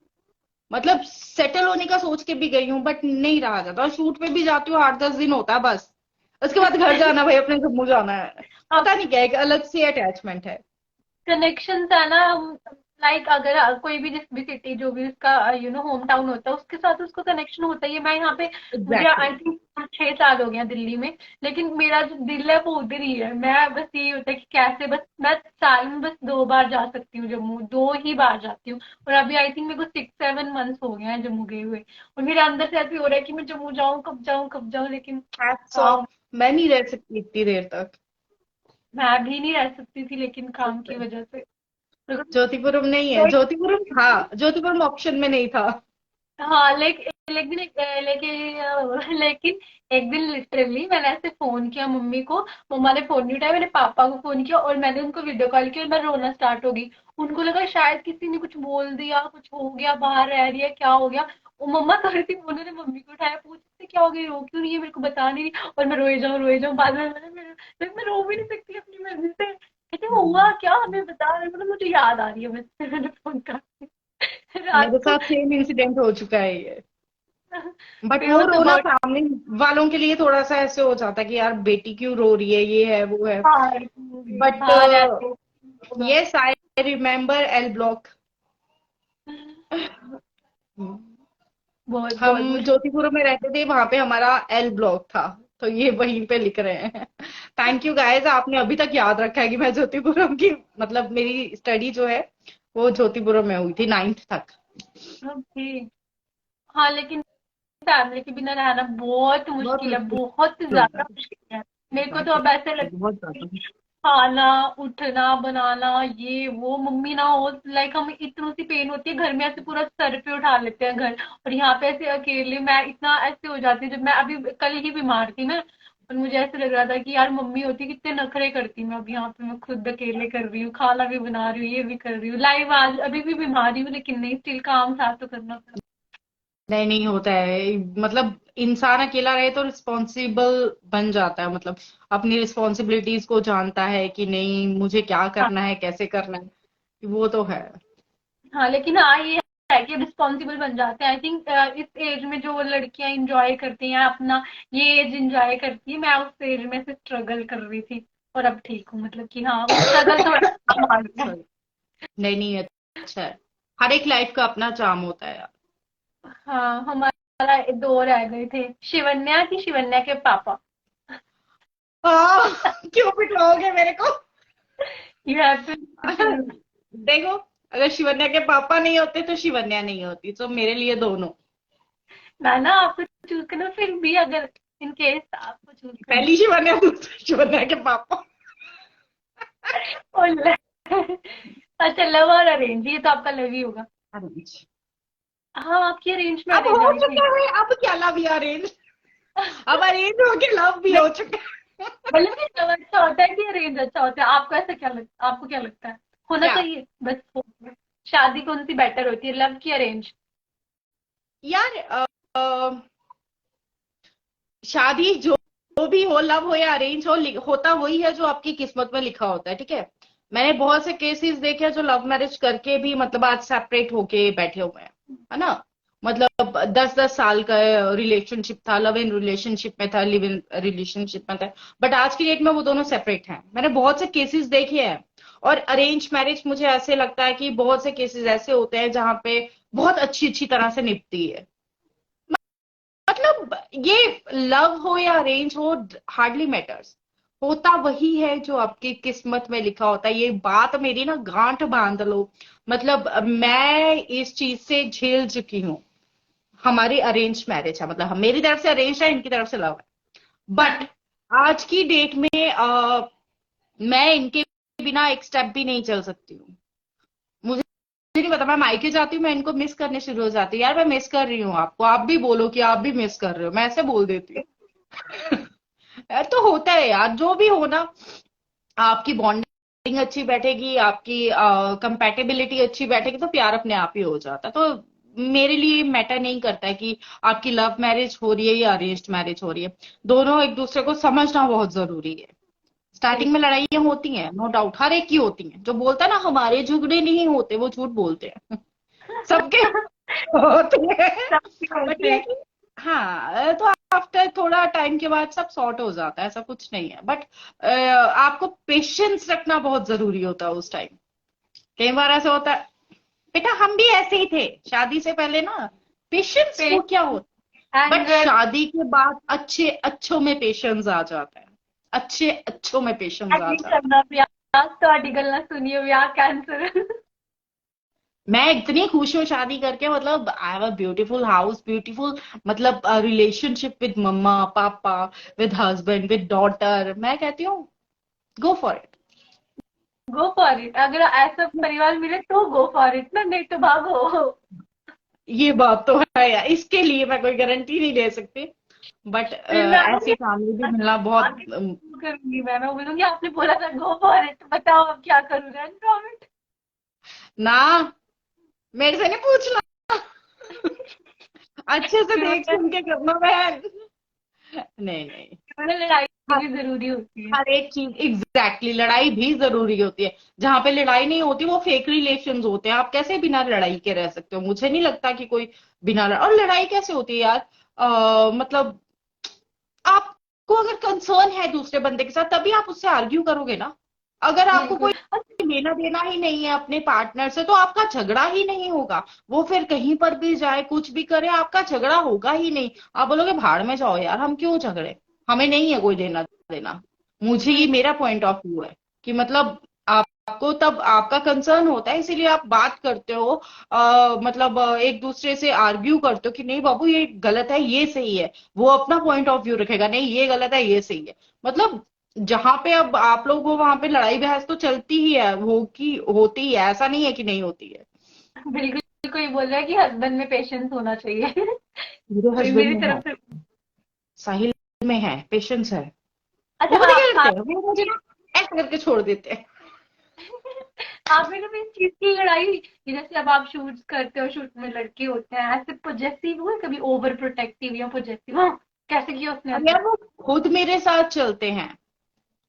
मतलब सेटल होने का सोच के भी गई हूँ, बट नहीं रहा जाता। और शूट पे भी जाती हूँ, 8-10 दिन होता है बस। उसके बाद घर जाना, भाई अपने जम्मू जाना है। पता नहीं क्या, एक अलग सी अटैचमेंट है। कनेक्शन है ना हम, लाइक अगर कोई भी जिस भी सिटी जो भी उसका होम टाउन होता है, उसके साथ उसको कनेक्शन होता है। ये मैं यहाँ पे, मुझे एग्जैक्टली। आई थिंक 6 साल हो गया दिल्ली में, लेकिन मेरा जो दिल है वो उधर ही है। मैं बस यही होता है कि कैसे, बस मैं साल में बस 2 बार जा सकती हूँ जम्मू, 2 ही बार जाती हूँ। और अभी आई थिंक मेरे को 6-7 मंथ्स हो गए हैं जम्मू गए हुए, और मेरे अंदर से ऐसे हो रहा है कि मैं जम्मू जाऊँ, कब जाऊँ कब जाऊँ, लेकिन हैट्स काम। ऑफ। मैं नहीं रह सकती इतनी देर तक। मैं भी नहीं रह सकती थी, लेकिन काम की वजह से। ज्योतिपुरम नहीं है, ज्योतिपुरम था, ज्योतिपुरम ऑप्शन में नहीं था। हाँ, लेकिन एक दिन लिटरली मैंने ऐसे फोन किया मम्मी को, मम्मा ने फोन नहीं उठाया, मैंने पापा को फोन किया और मैंने उनको वीडियो कॉल किया, और मैं रोना स्टार्ट हो गई। उनको लगा शायद किसी ने कुछ बोल दिया, कुछ हो गया, बाहर रह रही है, क्या हो गया। वो मम्मा तो रही थी, उन्होंने मम्मी को उठाया, पूछते क्या हो गई, रो क्यों नहीं है, मेरे को बता नहीं रही। और मैं रोए जाऊँ बाद में, मैं रो भी नहीं सकती अपनी मर्जी से। कहते हुआ क्या, हमें बता रहे, मतलब मुझे याद आ रही है, मैंने फोन कर रात मेरे को। साथ सेम इंसिडेंट हो चुका है ये। बट फिर वो वो तो रोना बहुत। फैमिली वालों के लिए थोड़ा सा ऐसे हो जाता है कि यार बेटी क्यों रो रही है, ये है वो है। हाँ, बट बाहर ऐसे होगा। Yes, I remember L block. बहुत बहुत हम मुश्किल। ज्योतिपुर में रहते थे, वहां पे हमारा एल ब्लॉक था, तो ये वहीं पे लिख रहे हैं। थैंक यू गाइस, आपने अभी तक याद रखा है कि मैं ज्योतिपुरम की, मतलब मेरी स्टडी जो है वो ज्योतिपुरम में हुई थी 9th तक। ओके। हाँ, लेकिन फैमिली के बिना रहना बहुत बहुत मुश्किल है, मुश्किल बहुत होता ज्यादा है। मुश्किल है। मेरे को तो एग्जैक्टली। अब ऐसे लगता बहुत है ज्यादा। कि खाना, उठना, बनाना, ये वो, मम्मी ना हो, लाइक हमें इतनी सी पेन होती है घर में, ऐसे पूरा सर पे उठा लेते हैं घर। और यहाँ पे ऐसे अकेले मैं इतना ऐसे हो जाती हूँ, जब मैं अभी कल ही बीमार थी मैं, और मुझे ऐसे लग रहा था कि यार मम्मी होती कितने नखरे करती। मैं अब यहाँ पे मैं खुद अकेले कर रही हूँ, खाना भी बना रही हूँ, ये भी कर रही हूँ, लाइव आज अभी भी बीमारी हूँ, लेकिन नहीं, स्टिल काम साथ तो करना पड़ा। नहीं नहीं होता है, मतलब इंसान अकेला रहे तो रिस्पॉन्सिबल बन जाता है। मतलब अपनी रिस्पॉन्सिबिलिटीज को जानता है कि नहीं मुझे क्या हाँ करना है, कैसे करना है, वो तो है। हाँ, लेकिन हाँ ये है कि रिस्पॉन्सिबल बन जाते हैं। आई थिंक इस एज में जो लड़कियां इंजॉय करती हैं अपना, ये एज इंजॉय करती है। मैं उस एज में से स्ट्रगल कर रही थी और अब ठीक हूँ, मतलब कि हाँ वो स्ट्रगल थोड़ा कम आ गया। नहीं नहीं, अच्छा है। हर एक लाइफ का अपना चार्म होता है यार। हाँ, हमारा दो रह गए थे, शिवन्या की शिवन्या के पापा। हाँ, क्यों बिठाओगे मेरे को? You have to. देखो, अगर शिवन्या के पापा नहीं होते तो शिवन्या नहीं होती, तो मेरे लिए दोनों। ना ना, आपको चूज करना, फिर भी अगर इन केस आपको चूज करना। पहली शिवन्या, दूसरी शिवन्या के पापा। ओले। अच्छा, लव और अरेंज, ये तो आपका लव ही होगा। अरेंज। हाँ, आपकी अरेंज अब मैरिज हो आई चुका थिंक। है, अब क्या लव या अरेंज? अब अरेंज हो के लव भी हो चुका है। मतलब कि लव अच्छा होता है कि अरेंज अच्छा होता है? आपको ऐसा क्या लगता है, आपको क्या लगता है? होना क्या चाहिए बस शादी कौन सी बेटर होती है, लव की अरेंज? यार, शादी जो भी हो, लव हो या अरेंज हो, होता वही है जो आपकी किस्मत में लिखा होता है, ठीक है। मैंने बहुत से केसेस देखे हैं जो लव मैरिज करके भी मतलब आज सेपरेट होके बैठे हुए हैं, है ना। मतलब 10-10 साल का रिलेशनशिप था, लव इन रिलेशनशिप में था, लिव इन रिलेशनशिप में था, बट आज की डेट में वो दोनों सेपरेट हैं। मैंने बहुत से केसेस देखे हैं। और अरेंज मैरिज मुझे ऐसे लगता है कि बहुत से केसेस ऐसे होते हैं जहां पे बहुत अच्छी अच्छी तरह से निपटती है। मतलब ये लव हो या अरेंज हो, हार्डली मैटर्स। होता वही है जो आपकी किस्मत में लिखा होता है। ये बात मेरी ना गांठ बांध लो। मतलब मैं इस चीज से झेल चुकी हूँ। हमारी अरेंज मैरिज है, मतलब मेरी तरफ से अरेंज है, इनकी तरफ से लव है। बट आज की डेट में मैं इनके बिना एक स्टेप भी नहीं चल सकती हूँ। मुझे नहीं पता, मैं मायके जाती हूँ, मैं इनको मिस करने शुरू हो जाती हूँ। यार मैं मिस कर रही हूँ आपको, आप भी बोलो कि आप भी मिस कर रहे हो, मैं ऐसे बोल देती हूँ। तो होता है यार, जो भी हो ना, आपकी बॉन्डिंग अच्छी बैठेगी, आपकी कंपैटिबिलिटी अच्छी बैठेगी, तो प्यार अपने आप ही हो जाता है। तो मेरे लिए मैटर नहीं करता है कि आपकी लव मैरिज हो रही है या अरेंज्ड मैरिज हो रही है। दोनों एक दूसरे को समझना बहुत जरूरी है। स्टार्टिंग में लड़ाइयां होती हैं, नो डाउट, हर एक की होती हैं। जो बोलता है ना हमारे झगड़े नहीं होते, वो झूठ बोलते हैं। सबके होते हैं। सबके बट होते ये है हैं। कि हाँ, तो आफ्टर थोड़ा टाइम के बाद सब सॉर्ट हो जाता है, ऐसा कुछ नहीं है। बट आपको पेशेंस रखना बहुत जरूरी होता है उस टाइम। कई बार ऐसा होता है, बेटा हम भी ऐसे ही थे शादी से पहले ना। पेशेंस वो क्या होता है, बट एंगर शादी के बाद अच्छे अच्छों में पेशेंस आ जाता है। अच्छे अच्छों में पेशेंस आ नहीं जाता है। करना ब्याह, ਤੁਹਾਡੀ ਗੱਲਾਂ सुनिए ब्याह कैंसर। मैं इतनी खुश हूँ शादी करके। मतलब I have a beautiful house, beautiful, मतलब रिलेशनशिप विद मम्मा पापा, विद हस्बैंड, विद डॉटर। मैं कहती हूँ go for it. Go for it, अगर ऐसा परिवार मिले तो गो फॉर इट ना, नहीं तो भागो। ये बात तो है यार, इसके लिए मैं कोई गारंटी नहीं दे सकती। बट फिर मैं ऐसी फैमिली भी मिलना बहुत आगे करूंगी, मैं बोलूंगी आपने बोला था गो फॉर इट, बताओ अब क्या करूँ, रन फ्रॉम इट। ना, मेरे से नहीं पूछना। अच्छे से फिर देख मैंने सुन के करना बहन। नहीं नहीं, लड़ाई भी जरूरी होती है। हर एक चीज एग्जैक्टली, लड़ाई भी जरूरी होती है। जहां पे लड़ाई नहीं होती वो फेक रिलेशंस होते हैं। आप कैसे बिना लड़ाई के रह सकते हो? मुझे नहीं लगता कि कोई बिना और लड़ाई कैसे होती है यार। मतलब आपको अगर कंसर्न है दूसरे बंदे के साथ, तभी आप उससे आर्ग्यू करोगे ना। अगर आपको बिल्कुल। कोई लेना देना ही नहीं है अपने पार्टनर से, तो आपका झगड़ा ही नहीं होगा। वो फिर कहीं पर भी जाए, कुछ भी करे, आपका झगड़ा होगा ही नहीं। आप बोलोगे भाड़ में जाओ यार, हम क्यों झगड़े, हमें नहीं है कोई लेना देना। मुझे ये मेरा पॉइंट ऑफ व्यू है कि मतलब आपको तब आपका कंसर्न होता है, इसीलिए आप बात करते हो। मतलब एक दूसरे से आर्ग्यू करते हो कि नहीं बाबू ये गलत है ये सही है। वो अपना पॉइंट ऑफ व्यू रखेगा, नहीं ये गलत है ये सही है। मतलब जहां पे अब आप लोग हो वहां पे लड़ाई बहस तो चलती ही है, वो की होती ही है, ऐसा नहीं है कि नहीं होती है। बिल्कुल, कोई बोल रहा है कि हस्बैंड में पेशेंस होना चाहिए। मेरे कोई हस्बैंड मेरी में है, तरफ से। साहिल में है, पेशेंस है। अच्छा, वो पता क्या हाँ, करते हैं, वो मुझे ना ऐसे करके छोड़ देते हैं। आप में कभी इस चीज की लड़ाई, कि जैसे अब आप शूट करते हो, शूट में लड़के होते हैं ऐसे पॉजेसिव हुए कभी, ओवर प्रोटेक्टिव या पॉजेसिव, हाँ कैसे किया उसने अब ऐसे? यार वो खुद मेरे साथ चलते हैं।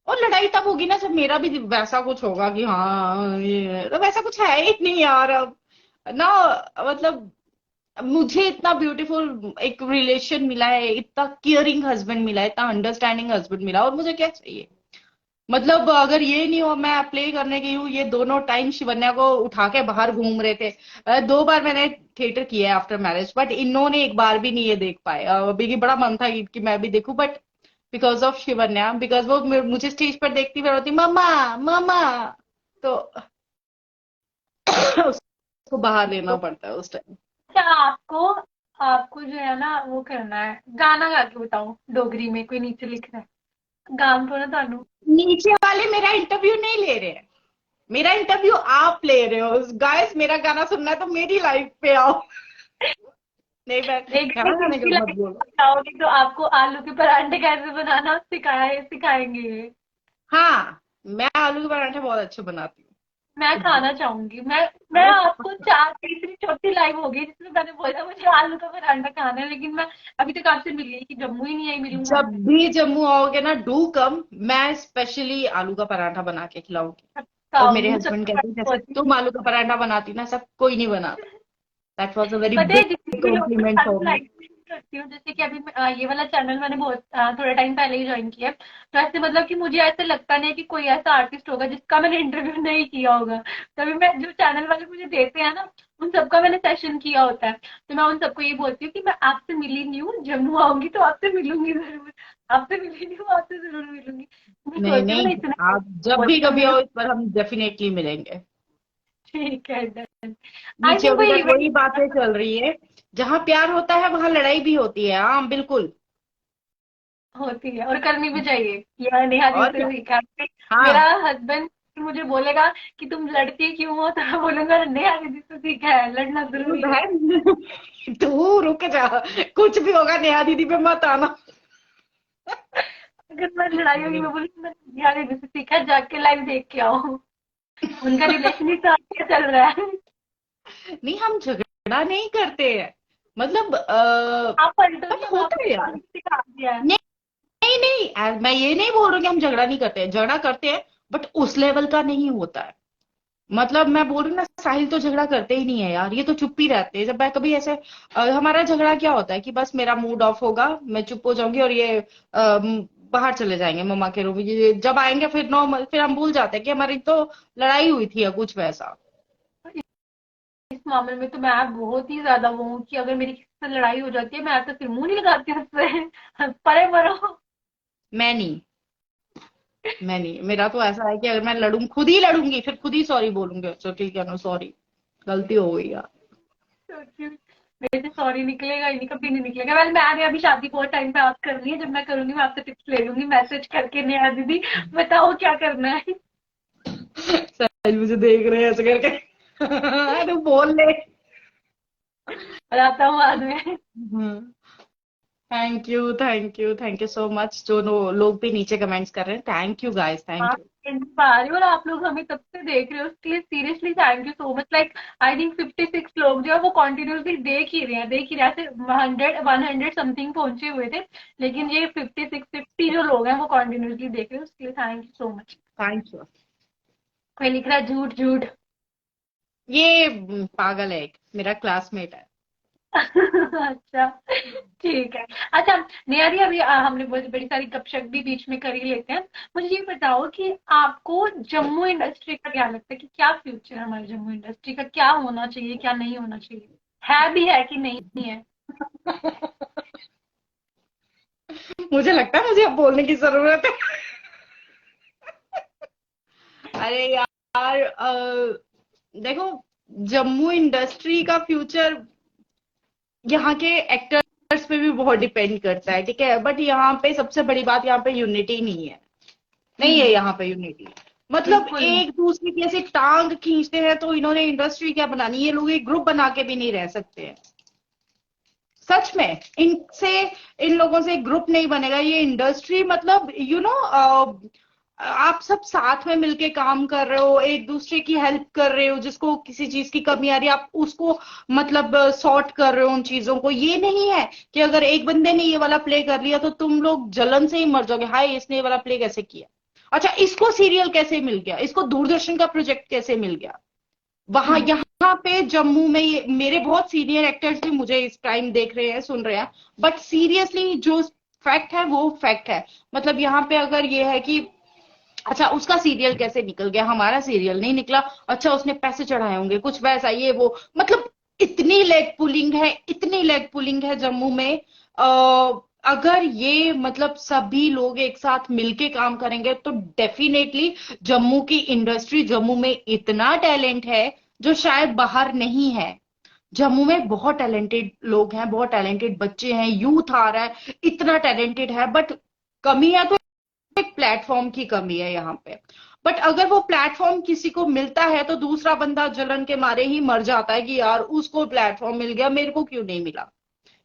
और लड़ाई तब होगी ना जब मेरा भी वैसा कुछ होगा कि हाँ ये तो वैसा कुछ है ही नहीं यार अब। ना, मतलब मुझे इतना ब्यूटीफुल एक रिलेशन मिला है, इतना केयरिंग हस्बैंड मिला है, इतना अंडरस्टैंडिंग हस्बैंड मिला, और मुझे क्या चाहिए। मतलब अगर ये नहीं हो, मैं प्ले करने गई हूँ, ये दोनों टाइम शिवन्या को उठा के बाहर घूम रहे थे। 2 बार मैंने थिएटर किया है आफ्टर मैरिज, बट इन्होंने एक बार भी नहीं ये देख पाए। अभी की बड़ा मन था कि मैं भी देखूं, but because of Shivanya, because वो मुझे स्टेज पर देखती हुई होती मम्मा मम्मा, तो उसको बाहर लेना पड़ता है उस टाइम। अच्छा, आपको आपको जो है ना वो करना है, गाना गा के बताओ डोगरी में, कोई नीचे लिख रहा है गान तो ना तानू। नीचे वाले मेरा इंटरव्यू नहीं ले रहे हैं, मेरा इंटरव्यू आप ले रहे हो। गाइस, मेरा गाना सुनना है तो मेरी लाइफ पे आओ। नहीं, मैं एक गाना गाने किसकी का मत लाइफ बोलो। बताओगी तो आपको आलू के परांठे कैसे बनाना सिखाएंगे। हाँ, मैं आलू के पराठे बहुत अच्छे बनाती मैं हूँ। खाना चाहूंगी। मैं आपको चार तीसरी चौथी लाइव हो गई जिसमें मैंने बोला मुझे आलू का परांठा खाना है, लेकिन मैं अभी तक आपसे मिली कि जम्मू ही नहीं आई, मिलूंगा जब आपसे। भी जम्मू आओगे ना, डू कम, मैं स्पेशली आलू का पराठा बना के खिलाऊंगी। और बताओ, मेरे मुंह हस्बैंड सबसे कहते हैं जैसे पहले तुम आलू का पराठा बनाती ना, सब कोई नहीं बनाता। दैट वाज अ वेरी पता है बिग जितने भी लोग के कॉम्प्लीमेंट साथ फॉर मी। लाइव करती हूँ, जैसे कि अभी ये वाला चैनल मैंने बहुत थोड़ा टाइम पहले ही ज्वाइन किया है, तो ऐसे मतलब कि मुझे ऐसे लगता नहीं है कि कोई ऐसा आर्टिस्ट होगा जिसका मैंने इंटरव्यू नहीं किया होगा। तभी मैं जो चैनल वाले मुझे देते हैं ना, उन सबका मैंने सेशन किया होता है। तो मैं उन सबको ये बोलती हूँ कि मैं आपसे मिली नहीं हूँ, जम्मू आऊंगी तो आपसे मिलूंगी जरूर। आपसे मिली नहीं हूँ, आपसे जरूर मिलूंगी। मैं नहीं सोचती हूँ नहीं, मैंने इतना आप जब भी बोल कभी मिलूँ। आओ, इस पर हम डेफिनेटली मिलेंगे। ठीक है, डन। आई नीचे थिंक अभी कोई तक इवेंट वही बातें चल रही है, जहां प्यार होता है वहां लड़ाई भी होती है। हाँ बिल्कुल। होती है और करनी भी चाहिए, ये नेहा जी और से क्या। सीखा है। मेरा हाँ। हस्बैंड मुझे बोलेगा कि तुम लड़ती क्यों हो, तो मैं बोलूंगा नेहा दीदी से सीखा है, लड़ना तू जरूरी है। बहन, तू रुक जा, कुछ भी होगा नेहा दीदी पे मत आना। अगर मैं लड़ाई होगी नहीं मैं बोलूंगी मैं नेहा दीदी से सीखा है, जाके लाइव देख के आओ। उनका रिलेशन ही तो अच्छा चल रहा है। नहीं, हम झगड़ा नहीं करते हैं, मतलब आप पलटोगी, बट अब होता आपने है यार। मुझे सिखा दिया है। नहीं नहीं नहीं, मैं ये नहीं बोल रही हूँ कि हम झगड़ा नहीं करते हैं, झगड़ा करते हैं, बट उस लेवल का नहीं होता है। मतलब मैं बोल रही हूँ ना, साहिल तो झगड़ा करते ही नहीं है यार, ये तो चुप ही रहते हैं। जब मैं कभी ऐसे हमारा झगड़ा क्या होता है कि बस मेरा मूड ऑफ होगा, मैं चुप हो जाऊंगी, और ये बाहर चले जाएंगे मम्मा के रूम। ये जब आएंगे फिर नॉर्मल, फिर हम भूल जाते हैं कि हमारी तो लड़ाई हुई थी या कुछ वैसा। इस मामले में तो मैं बहुत ही ज्यादा वो हूँ कि अगर मेरी किसी से लड़ाई हो जाती है, मैं तो फिर मुंह नहीं लगाती उससे। परे मरो। मैं नहीं, मेरा तो ऐसा है कि अगर मैं लड़ूं, खुद ही लड़ूंगी, फिर खुद ही सॉरी बोलूंगी, अच्छा ठीक है, नो सॉरी, गलती हो गई यार। सोचिए, मेरे से सॉरी निकलेगा ही नहीं, कभी नहीं निकलेगा। वेल, मैंने अभी शादी बहुत टाइम पे आप करनी है, जब मैं करूंगी मैं आपसे टिप्स ले लूंगी मैसेज करके, नेहा दीदी बताओ क्या करना है। साहिल मुझे देख रहे हैं ऐसे करके। तू बोल ले। बताता हूँ बाद में। Thank you thank you thank you so much, जो लोग भी नीचे कमेंट्स कर रहे हैं, थैंक यू गाइस, थैंक आप यू। पा रही हो और आप लोग हमें तब से देख रहे हो, उसके लिए seriously thank you so much. Like I think 56 लोग जो है वो कॉन्टिन्यूसली देख ही रहे हैं। ऐसे 100 समथिंग पहुंचे हुए थे, लेकिन ये 50 जो लोग हैं वो कॉन्टिन्यूसली देख रहे हैं, उसके लिए thank you so much. Thank you. कोई लिख रहा है झूठ झूठ। ये पागल है, एक मेरा क्लासमेट है। अच्छा, ठीक है। अच्छा, नियति, अभी हमने बहुत बड़ी सारी गपशप भी बीच में कर ही लेते हैं। मुझे ये बताओ कि आपको जम्मू इंडस्ट्री का क्या लगता है कि क्या फ्यूचर है हमारे जम्मू इंडस्ट्री का, क्या होना चाहिए क्या नहीं होना चाहिए, है भी है कि नहीं है। मुझे लगता है मुझे अब बोलने की जरूरत है। अरे यार, देखो, जम्मू इंडस्ट्री का फ्यूचर यहाँ के एक्टर्स पे भी बहुत डिपेंड करता है, ठीक है, बट यहाँ पे सबसे बड़ी बात, यहाँ पे यूनिटी नहीं है। नहीं है हम्म। यहाँ पे यूनिटी। मतलब बिल्कुल नहीं। एक दूसरे की ऐसे टांग खींचते हैं, तो इन्होंने इंडस्ट्री क्या बनानी, ये लोग एक ग्रुप बना के भी नहीं रह सकते हैं। सच में इनसे, इन लोगों से ग्रुप नहीं बनेगा, ये इंडस्ट्री, मतलब आप सब साथ में मिलके काम कर रहे हो, एक दूसरे की हेल्प कर रहे हो, जिसको किसी चीज की कमी आ रही है आप उसको मतलब सॉर्ट कर रहे हो उन चीजों को। ये नहीं है कि अगर एक बंदे ने ये वाला प्ले कर लिया तो तुम लोग जलन से ही मर जाओगे, हाय इसने ये वाला प्ले कैसे किया, अच्छा इसको सीरियल कैसे मिल गया, इसको दूरदर्शन का प्रोजेक्ट कैसे मिल गया। वहां यहाँ पे जम्मू में मेरे बहुत सीनियर एक्टर्स भी मुझे इस टाइम देख रहे हैं, सुन रहे हैं, बट सीरियसली जो फैक्ट है वो फैक्ट है। मतलब यहाँ पे अगर ये है कि अच्छा उसका सीरियल कैसे निकल गया, हमारा सीरियल नहीं निकला, अच्छा उसने पैसे चढ़ाए होंगे कुछ वैसा ये वो, मतलब इतनी लेग पुलिंग है, इतनी लेग पुलिंग है जम्मू में। अगर ये मतलब सभी लोग एक साथ मिलके काम करेंगे तो डेफिनेटली जम्मू की इंडस्ट्री, जम्मू में इतना टैलेंट है जो शायद बाहर नहीं है। जम्मू में बहुत टैलेंटेड लोग हैं, बहुत टैलेंटेड बच्चे हैं, यूथ आ रहा है, इतना टैलेंटेड है, बट कमी है तो एक प्लेटफॉर्म की कमी है यहाँ पे। बट अगर वो प्लेटफॉर्म किसी को मिलता है तो दूसरा बंदा जलन के मारे ही मर जाता है कि यार उसको प्लेटफॉर्म मिल गया, मेरे को क्यों नहीं मिला।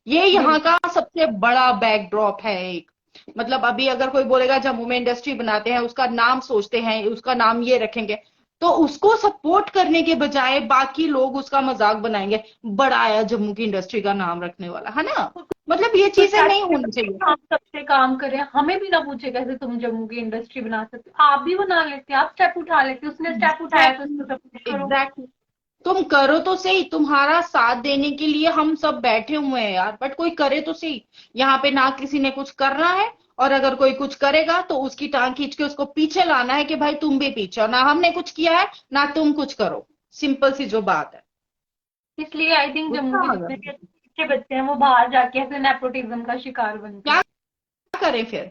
ये यहाँ बिल्कुल। का सबसे बड़ा बैकड्रॉप है एक। मतलब अभी अगर कोई बोलेगा जम्मू में इंडस्ट्री बनाते हैं, उसका नाम सोचते हैं, उसका नाम ये रखेंगे, तो उसको सपोर्ट करने के बजाय बाकी लोग उसका मजाक बनाएंगे, बड़ा आया जम्मू की इंडस्ट्री का नाम रखने वाला, है ना। मतलब ये कुछ चीजें नहीं ऐसे होनी चाहिए। हम सबसे काम करें, हमें भी ना पूछे कैसे तुम जम्मू की इंडस्ट्री बना सकते हो, आप भी बना लेते, आप स्टेप उठा लेते, उसने स्टेप उठाया तो उसको सपोर्ट करो। एग्जैक्टली। तुम करो तो सही, तुम्हारा साथ देने के लिए हम सब बैठे हुए हैं यार, बट कोई करे तो सही। यहाँ पे ना किसी ने कुछ करना है, और अगर कोई कुछ करेगा तो उसकी टांग खींच के उसको पीछे लाना है कि भाई तुम भी पीछे हो, ना हमने कुछ किया है ना तुम कुछ करो। सिंपल सी जो बात है। इसलिए आई थिंक जम्मू गुस्सा के आ जितने भी गया। अच्छे बच्चे हैं वो बाहर जाके ऐसे नेपोटिज्म का शिकार बनते क्या हैं। करें फिर।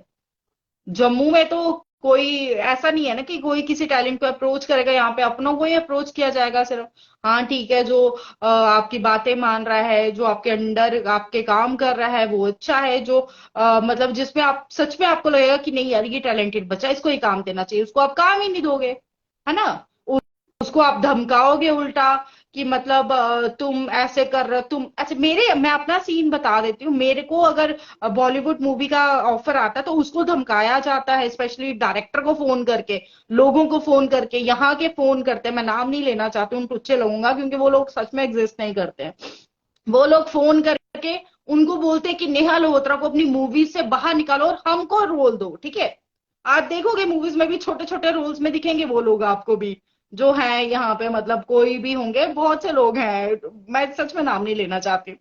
जम्मू में तो कोई ऐसा नहीं है ना कि कोई किसी टैलेंट को अप्रोच करेगा, यहाँ पे अपनों को ही अप्रोच किया जाएगा सिर्फ। हाँ ठीक है, जो आपकी बातें मान रहा है, जो आपके अंडर आपके काम कर रहा है वो अच्छा है, जो मतलब जिसमें आप सच में आपको लगेगा कि नहीं यार ये टैलेंटेड बच्चा है, इसको ही काम देना चाहिए, उसको आप काम ही नहीं दोगे, है ना। उसको आप धमकाओगे उल्टा कि मतलब तुम ऐसे कर रहे हो, तुम ऐसे। मेरे मैं अपना सीन बता देती हूँ, मेरे को अगर बॉलीवुड मूवी का ऑफर आता है तो उसको धमकाया जाता है, स्पेशली डायरेक्टर को फोन करके, लोगों को फोन करके, यहाँ के फोन करते हैं, मैं नाम नहीं लेना चाहती हूँ टुच्चे लोगों का, क्योंकि वो लोग सच में एग्जिस्ट नहीं करते हैं। वो लोग फोन करके उनको बोलते हैं कि नेहा लोहत्रा को अपनी मूवीज से बाहर निकालो और हमको रोल दो, ठीक है। आप देखोगे मूवीज में भी छोटे छोटे रोल्स में दिखेंगे वो लोग आपको भी, जो है यहाँ पे, मतलब कोई भी होंगे, बहुत से लोग हैं, मैं सच में नाम नहीं लेना चाहती।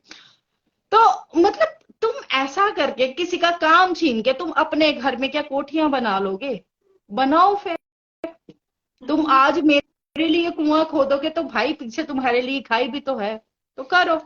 तो मतलब तुम ऐसा करके किसी का काम छीन के तुम अपने घर में क्या कोठियां बना लोगे। बनाओ फिर। तुम आज मेरे लिए कुआं खोदोगे तो भाई पीछे तुम्हारे लिए खाई भी तो है, तो करो।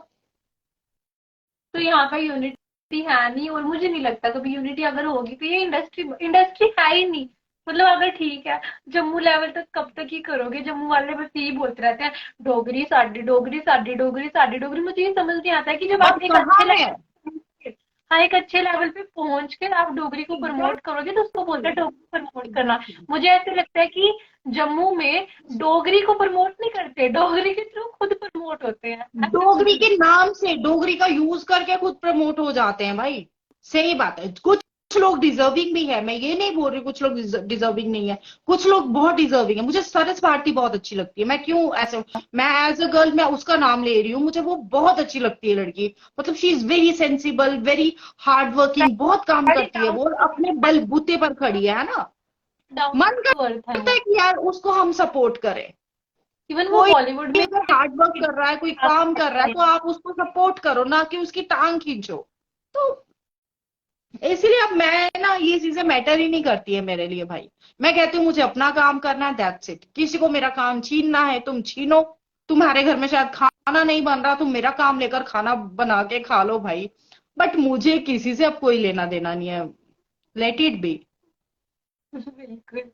तो यहाँ का यूनिटी है नहीं, और मुझे नहीं लगता कभी यूनिटी अगर होगी तो ये इंडस्ट्री इंडस्ट्री है ही नहीं। मतलब अगर ठीक है, जम्मू लेवल तक कब तक ही करोगे, जम्मू वाले बस यही बोलते रहते हैं डोगरी साडी डोगरी साडी डोगरी साडी डोगरी। मुझे ये समझ नहीं आता है कि जब अब आप एक कहाँ अच्छे है। लेवल, हाँ एक अच्छे लेवल पे पहुंच कर आप डोगरी को प्रमोट करोगे तो उसको बोलते हैं डोगरी प्रमोट करना। एग्जैक्टली। मुझे ऐसे लगता है कि जम्मू में डोगरी को प्रमोट नहीं करते, डोगरी के थ्रू खुद प्रमोट होते हैं, ऐसे डोगरी मुझे। के नाम से, डोगरी का यूज करके खुद प्रमोट हो जाते हैं भाई। सही बात है, कुछ लोग डिजर्विंग भी है, मैं ये नहीं बोल रही कुछ लोग डिजर्विंग नहीं है, कुछ लोग बहुत डिजर्विंग है। मुझे सरस भारती बहुत अच्छी लगती है, मैं क्यों ऐसे, मैं एज अ गर्ल मैं उसका नाम ले रही हूँ, मुझे वो बहुत अच्छी लगती है लड़की। मतलब she is very sensible, very hard working, बहुत काम बड़ी करती है डाउन वो, और टू अपने बलबूते पर खड़ी है ना। डाउन मन टू अर्थ है करता वो। है कि यार उसको हम सपोर्ट करें। इवन वो कोई बॉलीवुड में अगर हार्ड वर्क कर रहा है, कोई काम कर रहा है, तो आप उसको सपोर्ट करो, ना कि उसकी टांग खींचो। तो इसलिए अब मैं ना, ये चीजें मैटर ही नहीं करती है मेरे लिए भाई। मैं कहती हूँ मुझे अपना काम करना है, दैट्स इट। किसी को मेरा काम छीनना है तुम छीनो। तुम्हारे घर में शायद खाना नहीं बन रहा, तुम मेरा काम लेकर खाना बना के खा लो भाई। बट मुझे किसी से अब कोई लेना देना नहीं है। Let it be. बिल्कुल।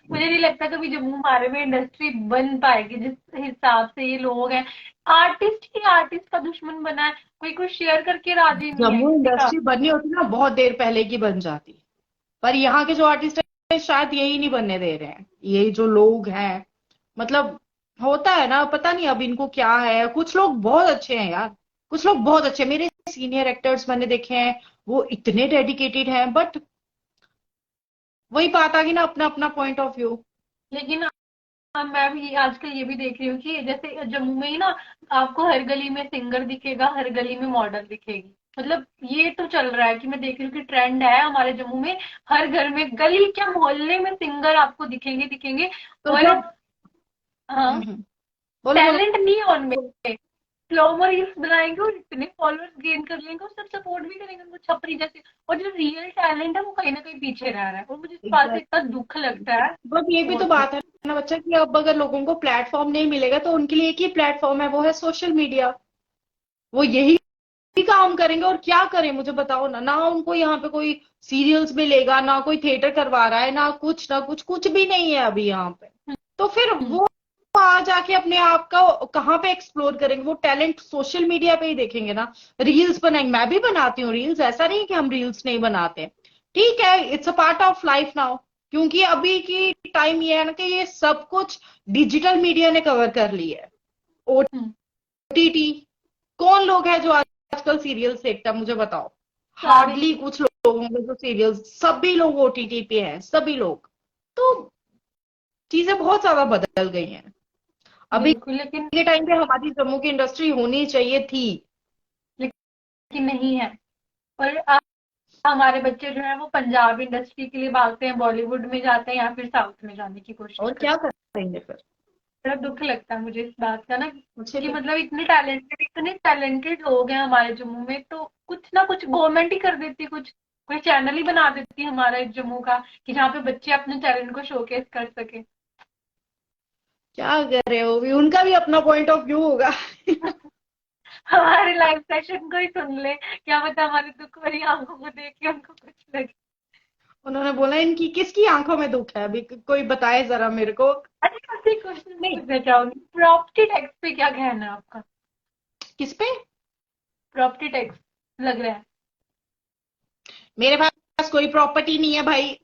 मुझे नहीं लगता कभी जम्मू हमारे में इंडस्ट्री बन पाएगी जिस हिसाब से ये लोग हैं। आर्टिस्ट ही आर्टिस्ट का दुश्मन बना है, कोई कुछ शेयर करके राजी नहीं है जम्मू किसी का। इंडस्ट्री बननी होती ना बहुत देर पहले की बन जाती। पर यहाँ के जो आर्टिस्ट है शायद यही नहीं बनने दे रहे हैं, ये जो लोग हैं। मतलब होता है ना, पता नहीं अब इनको क्या है। कुछ लोग बहुत अच्छे हैं यार, कुछ लोग बहुत अच्छे, मेरे सीनियर एक्टर्स मैंने देखे हैं, वो इतने डेडिकेटेड हैं, बट वही बात आ गई ना, अपना अपना पॉइंट ऑफ व्यू। लेकिन मैं भी आजकल ये भी देख रही हूँ कि जैसे जम्मू में ही ना आपको हर गली में सिंगर दिखेगा, हर गली में मॉडल दिखेगी। मतलब ये तो चल रहा है कि मैं देख रही हूँ कि ट्रेंड है हमारे जम्मू में, हर घर में, गली क्या मोहल्ले में सिंगर आपको दिखेंगे दिखेंगे। तो और जब हाँ, बोलो बोलो। टैलेंट नहीं है उनमें, फ्लो रील्स बनाएंगे और इतने फॉलोअर्स गेन कर लेंगे और सब सपोर्ट भी करेंगे उनको छपरी जैसे, और जो रियल टैलेंट है वो कहीं ना कहीं पीछे रह रहा है, और मुझे इस बात से एग्जैक्ट, इतना दुख लगता है। बट ये भी तो बहुत दुख। बात है ना बच्चा कि अब अगर लोगों को प्लेटफॉर्म नहीं मिलेगा तो उनके लिए एक ही प्लेटफॉर्म है, वो है सोशल मीडिया। वो यही ही काम करेंगे और क्या करें मुझे बताओ ना। ना उनको यहाँ पे कोई सीरियल्स मिलेगा, ना कोई थिएटर करवा रहा है, ना कुछ ना कुछ, कुछ भी नहीं है अभी यहाँ पे। तो फिर हम्म, वो आ जाके अपने आप का कहाँ पे एक्सप्लोर करेंगे? वो टैलेंट सोशल मीडिया पे ही देखेंगे ना। रील्स बनाएंगे, मैं भी बनाती हूँ रील्स, ऐसा नहीं कि हम रील्स नहीं बनाते। ठीक है, it's a part of life now. क्योंकि अभी की टाइम ये है ना कि ये सब कुछ डिजिटल मीडिया ने कवर कर लिया है। हम्म, ओटीटी, कौन लोग है जो आजकल सीरियल्स देखता है मुझे बताओ? सारे हार्डली कुछ लोग होंगे जो सीरियल्स, सभी लोग ओटीटी पे हैं, सभी लोग। तो चीजें बहुत ज्यादा बदल गई हैं। अभी बिल्कुल, लेकिन के टाइम पे हमारी जम्मू की इंडस्ट्री होनी चाहिए थी। लेकिन नहीं है। और हमारे बच्चे जो है वो पंजाब इंडस्ट्री के लिए भागते हैं, बॉलीवुड में जाते हैं या फिर साउथ में जाने की कोशिश और क्या करते हैं। करेंगे फिर? बड़ा दुख लगता है मुझे इस बात का ना, मुझे कि भी। मतलब इतने टैलेंटेड लोग हैं हमारे जम्मू में, तो कुछ ना कुछ गवर्नमेंट ही कर देती, कुछ कोई चैनल ही बना देती हमारे जम्मू का, कि जहाँ पे बच्चे अपने टैलेंट को शोकेस कर सके। क्या कर रहे हो भी, उनका भी अपना पॉइंट ऑफ व्यू होगा। हमारे लाइव सेशन को ही सुन ले, क्या पता हमारे दुख भरी आंखों को देख के उनको कुछ लगे। उन्होंने बोला इनकी किसकी आंखों में दुख है, अभी कोई बताए जरा मेरे को। अच्छा, आपसे क्वेश्चन नहीं, पूछना चाहूंगी, प्रॉपर्टी टैक्स पे क्या कहना है आपका? किस पे? प्रॉपर्टी टैक्स लग रहा है। मेरे पास कोई प्रॉपर्टी नहीं है भाई,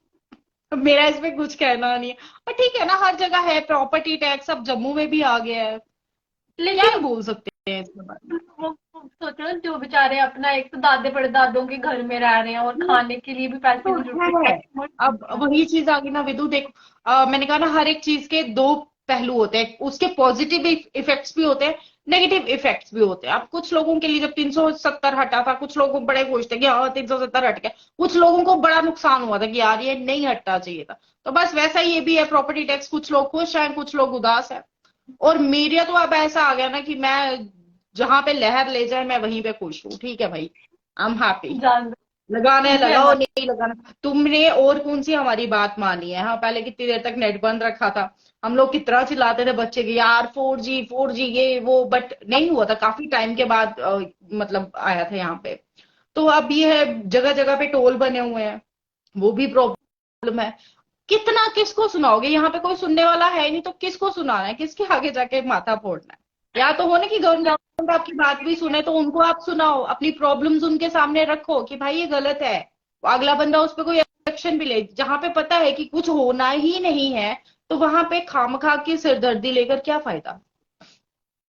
मेरा इसमें कुछ कहना नहीं है। पर ठीक है ना, हर जगह है प्रॉपर्टी टैक्स, अब जम्मू में भी आ गया है। क्या ही लेकिन बोल सकते हैं इसके बारे वो सोचो, जो बेचारे अपना, एक तो दादे परदादों के घर में रह रहे हैं और में। खाने के लिए भी पैसे तो की जरूरत है, है, कैसे मुश्किल अब होती है। वही चीज आ गई ना विदु, देख मैंने कहा ना हर एक चीज के दो पहलू होते हैं, उसके पॉजिटिव इफेक्ट्स भी होते हैं, नेगेटिव इफेक्ट्स भी होते हैं। अब कुछ लोगों के लिए जब 370 हटा था, कुछ लोग बड़े खुश थे कि हाँ 370 हट गया, कुछ लोगों को बड़ा नुकसान हुआ था कि यार ये नहीं हटना चाहिए था। तो बस वैसा ही ये भी है प्रॉपर्टी टैक्स, कुछ लोग खुश हैं, कुछ लोग उदास है। और मेरे तो अब ऐसा आ गया ना कि मैं जहां पे लहर ले जाए मैं वहीं पे खुश हूँ। ठीक है भाई, आई एम हैप्पी। जान दो, लगाना है मुझे लगाओ, अलग। नहीं लगाना तुमने और कौन सी हमारी बात मानी है? हाँ, पहले कितनी देर तक नेट बंद रखा था, हम लोग कितना चिल्लाते थे बच्चे की यार 4G ये वो, बट नहीं हुआ था, काफी टाइम के बाद मतलब आया था यहाँ पे। तो अब ये है जगह जगह पे टोल बने हुए हैं, वो भी प्रॉब्लम है। कितना किसको सुनाओगे? यहाँ पे कोई सुनने वाला है नहीं, तो किसको सुनाना है, किसके आगे जाके माथा फोड़ना है? या तो हो ना कि गवर्नमेंट आपकी बात भी सुने, तो उनको आप सुनाओ, अपनी प्रॉब्लम्स उनके सामने रखो कि भाई ये गलत है, अगला बंदा उस पर कोई एक्शन भी ले। जहां पे पता है कि कुछ होना ही नहीं है, तो वहां पे खामखा की सिरदर्दी लेकर क्या फायदा?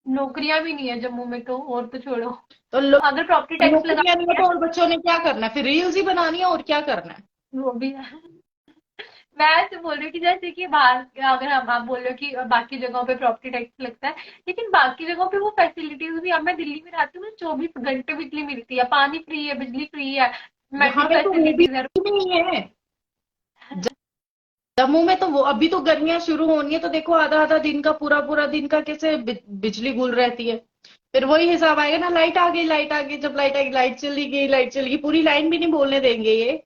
नौकरियां भी नहीं है जम्मू में, तो और तो छोड़ो। तो अगर प्रॉपर्टी टैक्स लगा नौकरियां नहीं है दिया, तो और बच्चों ने क्या करना है? फिर रील्स ही बनानी है, और क्या करना है? वो भी है। मैं ऐसे बोल रही हूँ कि जैसे कि बाहर, अगर हम आप बोल रहे हो कि बाकी जगहों पे प्रॉपर्टी टैक्स लगता है, लेकिन बाकी जगहों पे वो फैसिलिटीज भी, अब मैं दिल्ली में रहती हूँ, 24 घंटे बिजली मिलती है, पानी फ्री है, बिजली फ्री है, यहाँ मेट्रो पे तो वो भी फैसिलिटीज है। नहीं है। जम्मू में तो वो अभी तो गर्मियां शुरू होनी है, तो देखो आधा आधा दिन का, पूरा पूरा दिन का कैसे बिजली गुल रहती है। फिर वही हिसाब आएगा ना, लाइट आ गई, लाइट आ गई, जब लाइट आई, लाइट चली गई, लाइट चली गई, पूरी लाइन भी नहीं बोलने देंगे ये।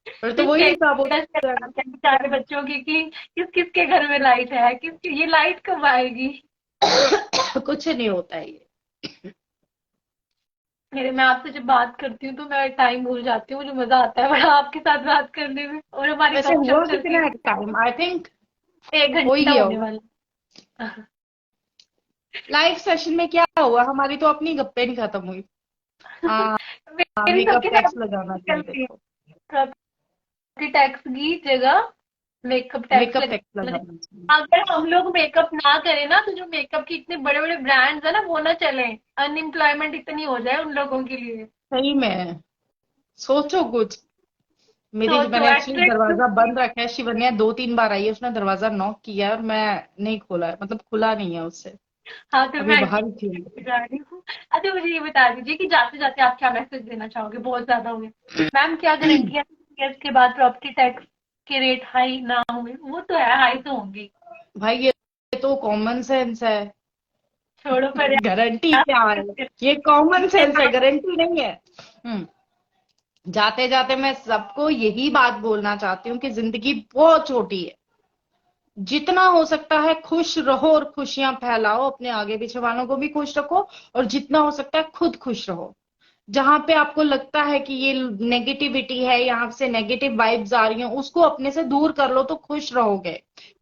फिर तो फिर वही हिसाब हो स्टेटस जाएगा। लगाते हैं बेचारे बच्चों की कि किस किसके घर में लाइट है, किसकी ये लाइट कब आएगी। कुछ नहीं होता है ये। मेरे, मैं आपसे जब बात करती हूँ तो मैं टाइम भूल जाती हूँ, मुझे मजा आता है बड़ा आपके साथ बात करने में, और हमारी वैसे गपशप हुआ चलती कितना है। टाइम, आई थिंक 1 घंटा ही गया होने होगा। वाला। लाइव सेशन में क्या हुआ, हमारी तो अपनी गप्पे नहीं खत्म हुई। हाँ, मेरी मेकअप सबके साथ टैक्स लगाना चाहिए चलती है, देखो। प्रॉपर्टी टैक्स की जगह मेकअप टैक्स मेकअप टैक्स लगना लगाना चाहिए। चाहिए। अगर हम लोग मेकअप ना करें ना, तो जो मेकअप के इतने बड़े बड़े ब्रांड्स है ना, वो ना चले, अनएम्प्लॉयमेंट इतनी हो जाए उन लोगों के लिए। सही में सोचो कुछ। सोचो, मैंने एक्चुअली एट्रैक्टिव। दरवाजा बंद रखा है, शिवन्या 2-3 बार आई है, उसने दरवाजा नॉक किया है और मैं नहीं खोला है, मतलब खुला नहीं है उससे। हाँ, तो अभी मैं बाहर ही थी। जा रही हूँ। अच्छा, मुझे ये बता दीजिए कि जाते जाते आप क्या मैसेज देना चाहोगे, बहुत ज्यादा हुए, मैम क्या गारंटी है कि इसके बाद प्रॉपर्टी टैक्स के रेट हाई ना हुए? वो तो है, हाई तो होंगे। भाई ये तो कॉमन सेंस है। छोड़ो पर गारंटी क्या है, ये कॉमन सेंस है, गारंटी नहीं है। जाते जाते मैं सबको यही बात बोलना चाहती हूँ कि जिंदगी बहुत छोटी है, जितना हो सकता है खुश रहो और खुशियां फैलाओ, अपने आगे पीछे वालों को भी खुश रखो, और जितना हो सकता है खुद खुश रहो। जहां पे आपको लगता है कि ये नेगेटिविटी है, यहाँ से नेगेटिव वाइब्स आ रही हैं, उसको अपने से दूर कर लो तो खुश रहोगे।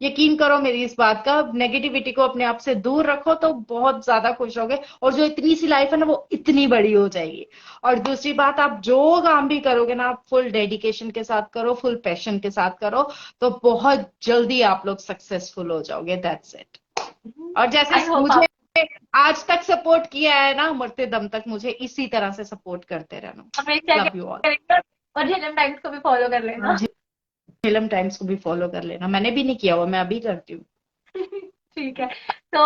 यकीन करो मेरी इस बात का, नेगेटिविटी को अपने आप से दूर रखो तो बहुत ज्यादा खुश रहोगे, और जो इतनी सी लाइफ है ना वो इतनी बड़ी हो जाएगी। और दूसरी बात, आप जो काम भी करोगे ना, आप फुल डेडिकेशन के साथ करो, फुल पैशन के साथ करो, तो बहुत जल्दी आप लोग सक्सेसफुल हो जाओगे। That's it. और आई जैसे होप मुझे आज तक सपोर्ट किया है ना, मरते दम तक मुझे इसी तरह से सपोर्ट करते रहना। हमेशा लव यू ऑल। करेक्टर, और झेलम टाइम्स को भी फॉलो कर लेना। झेलम टाइम्स को भी फॉलो कर लेना, मैंने भी नहीं किया हुआ, मैं अभी करती हूँ। ठीक है, तो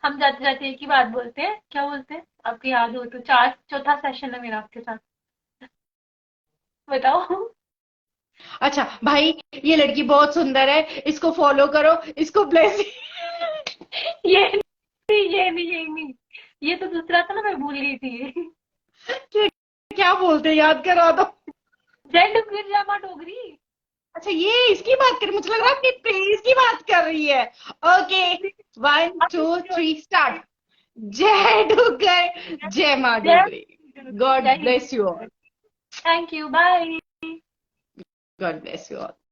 हम जाते जाते एक ही बात बोलते हैं, क्या बोलते हैं, आपकी याद हो तो? चौथा सेशन है मेरा आपके साथ, बताओ। अच्छा भाई, ये लड़की बहुत सुंदर है, इसको फॉलो करो, इसको ब्लेस। ये नहीं, ये तो दूसरा था ना, मैं भूल गई थी। क्या बोलते हैं, याद करा दो। जय डुगरी जामा डोगरी। अच्छा, ये इसकी बात कर, मुझे लग रहा है कि प्लीज की बात कर रही है। Okay, 1 2 3 start. जय डुगर, जय माँ Dugri. God bless you all. Thank you, bye. God bless you all.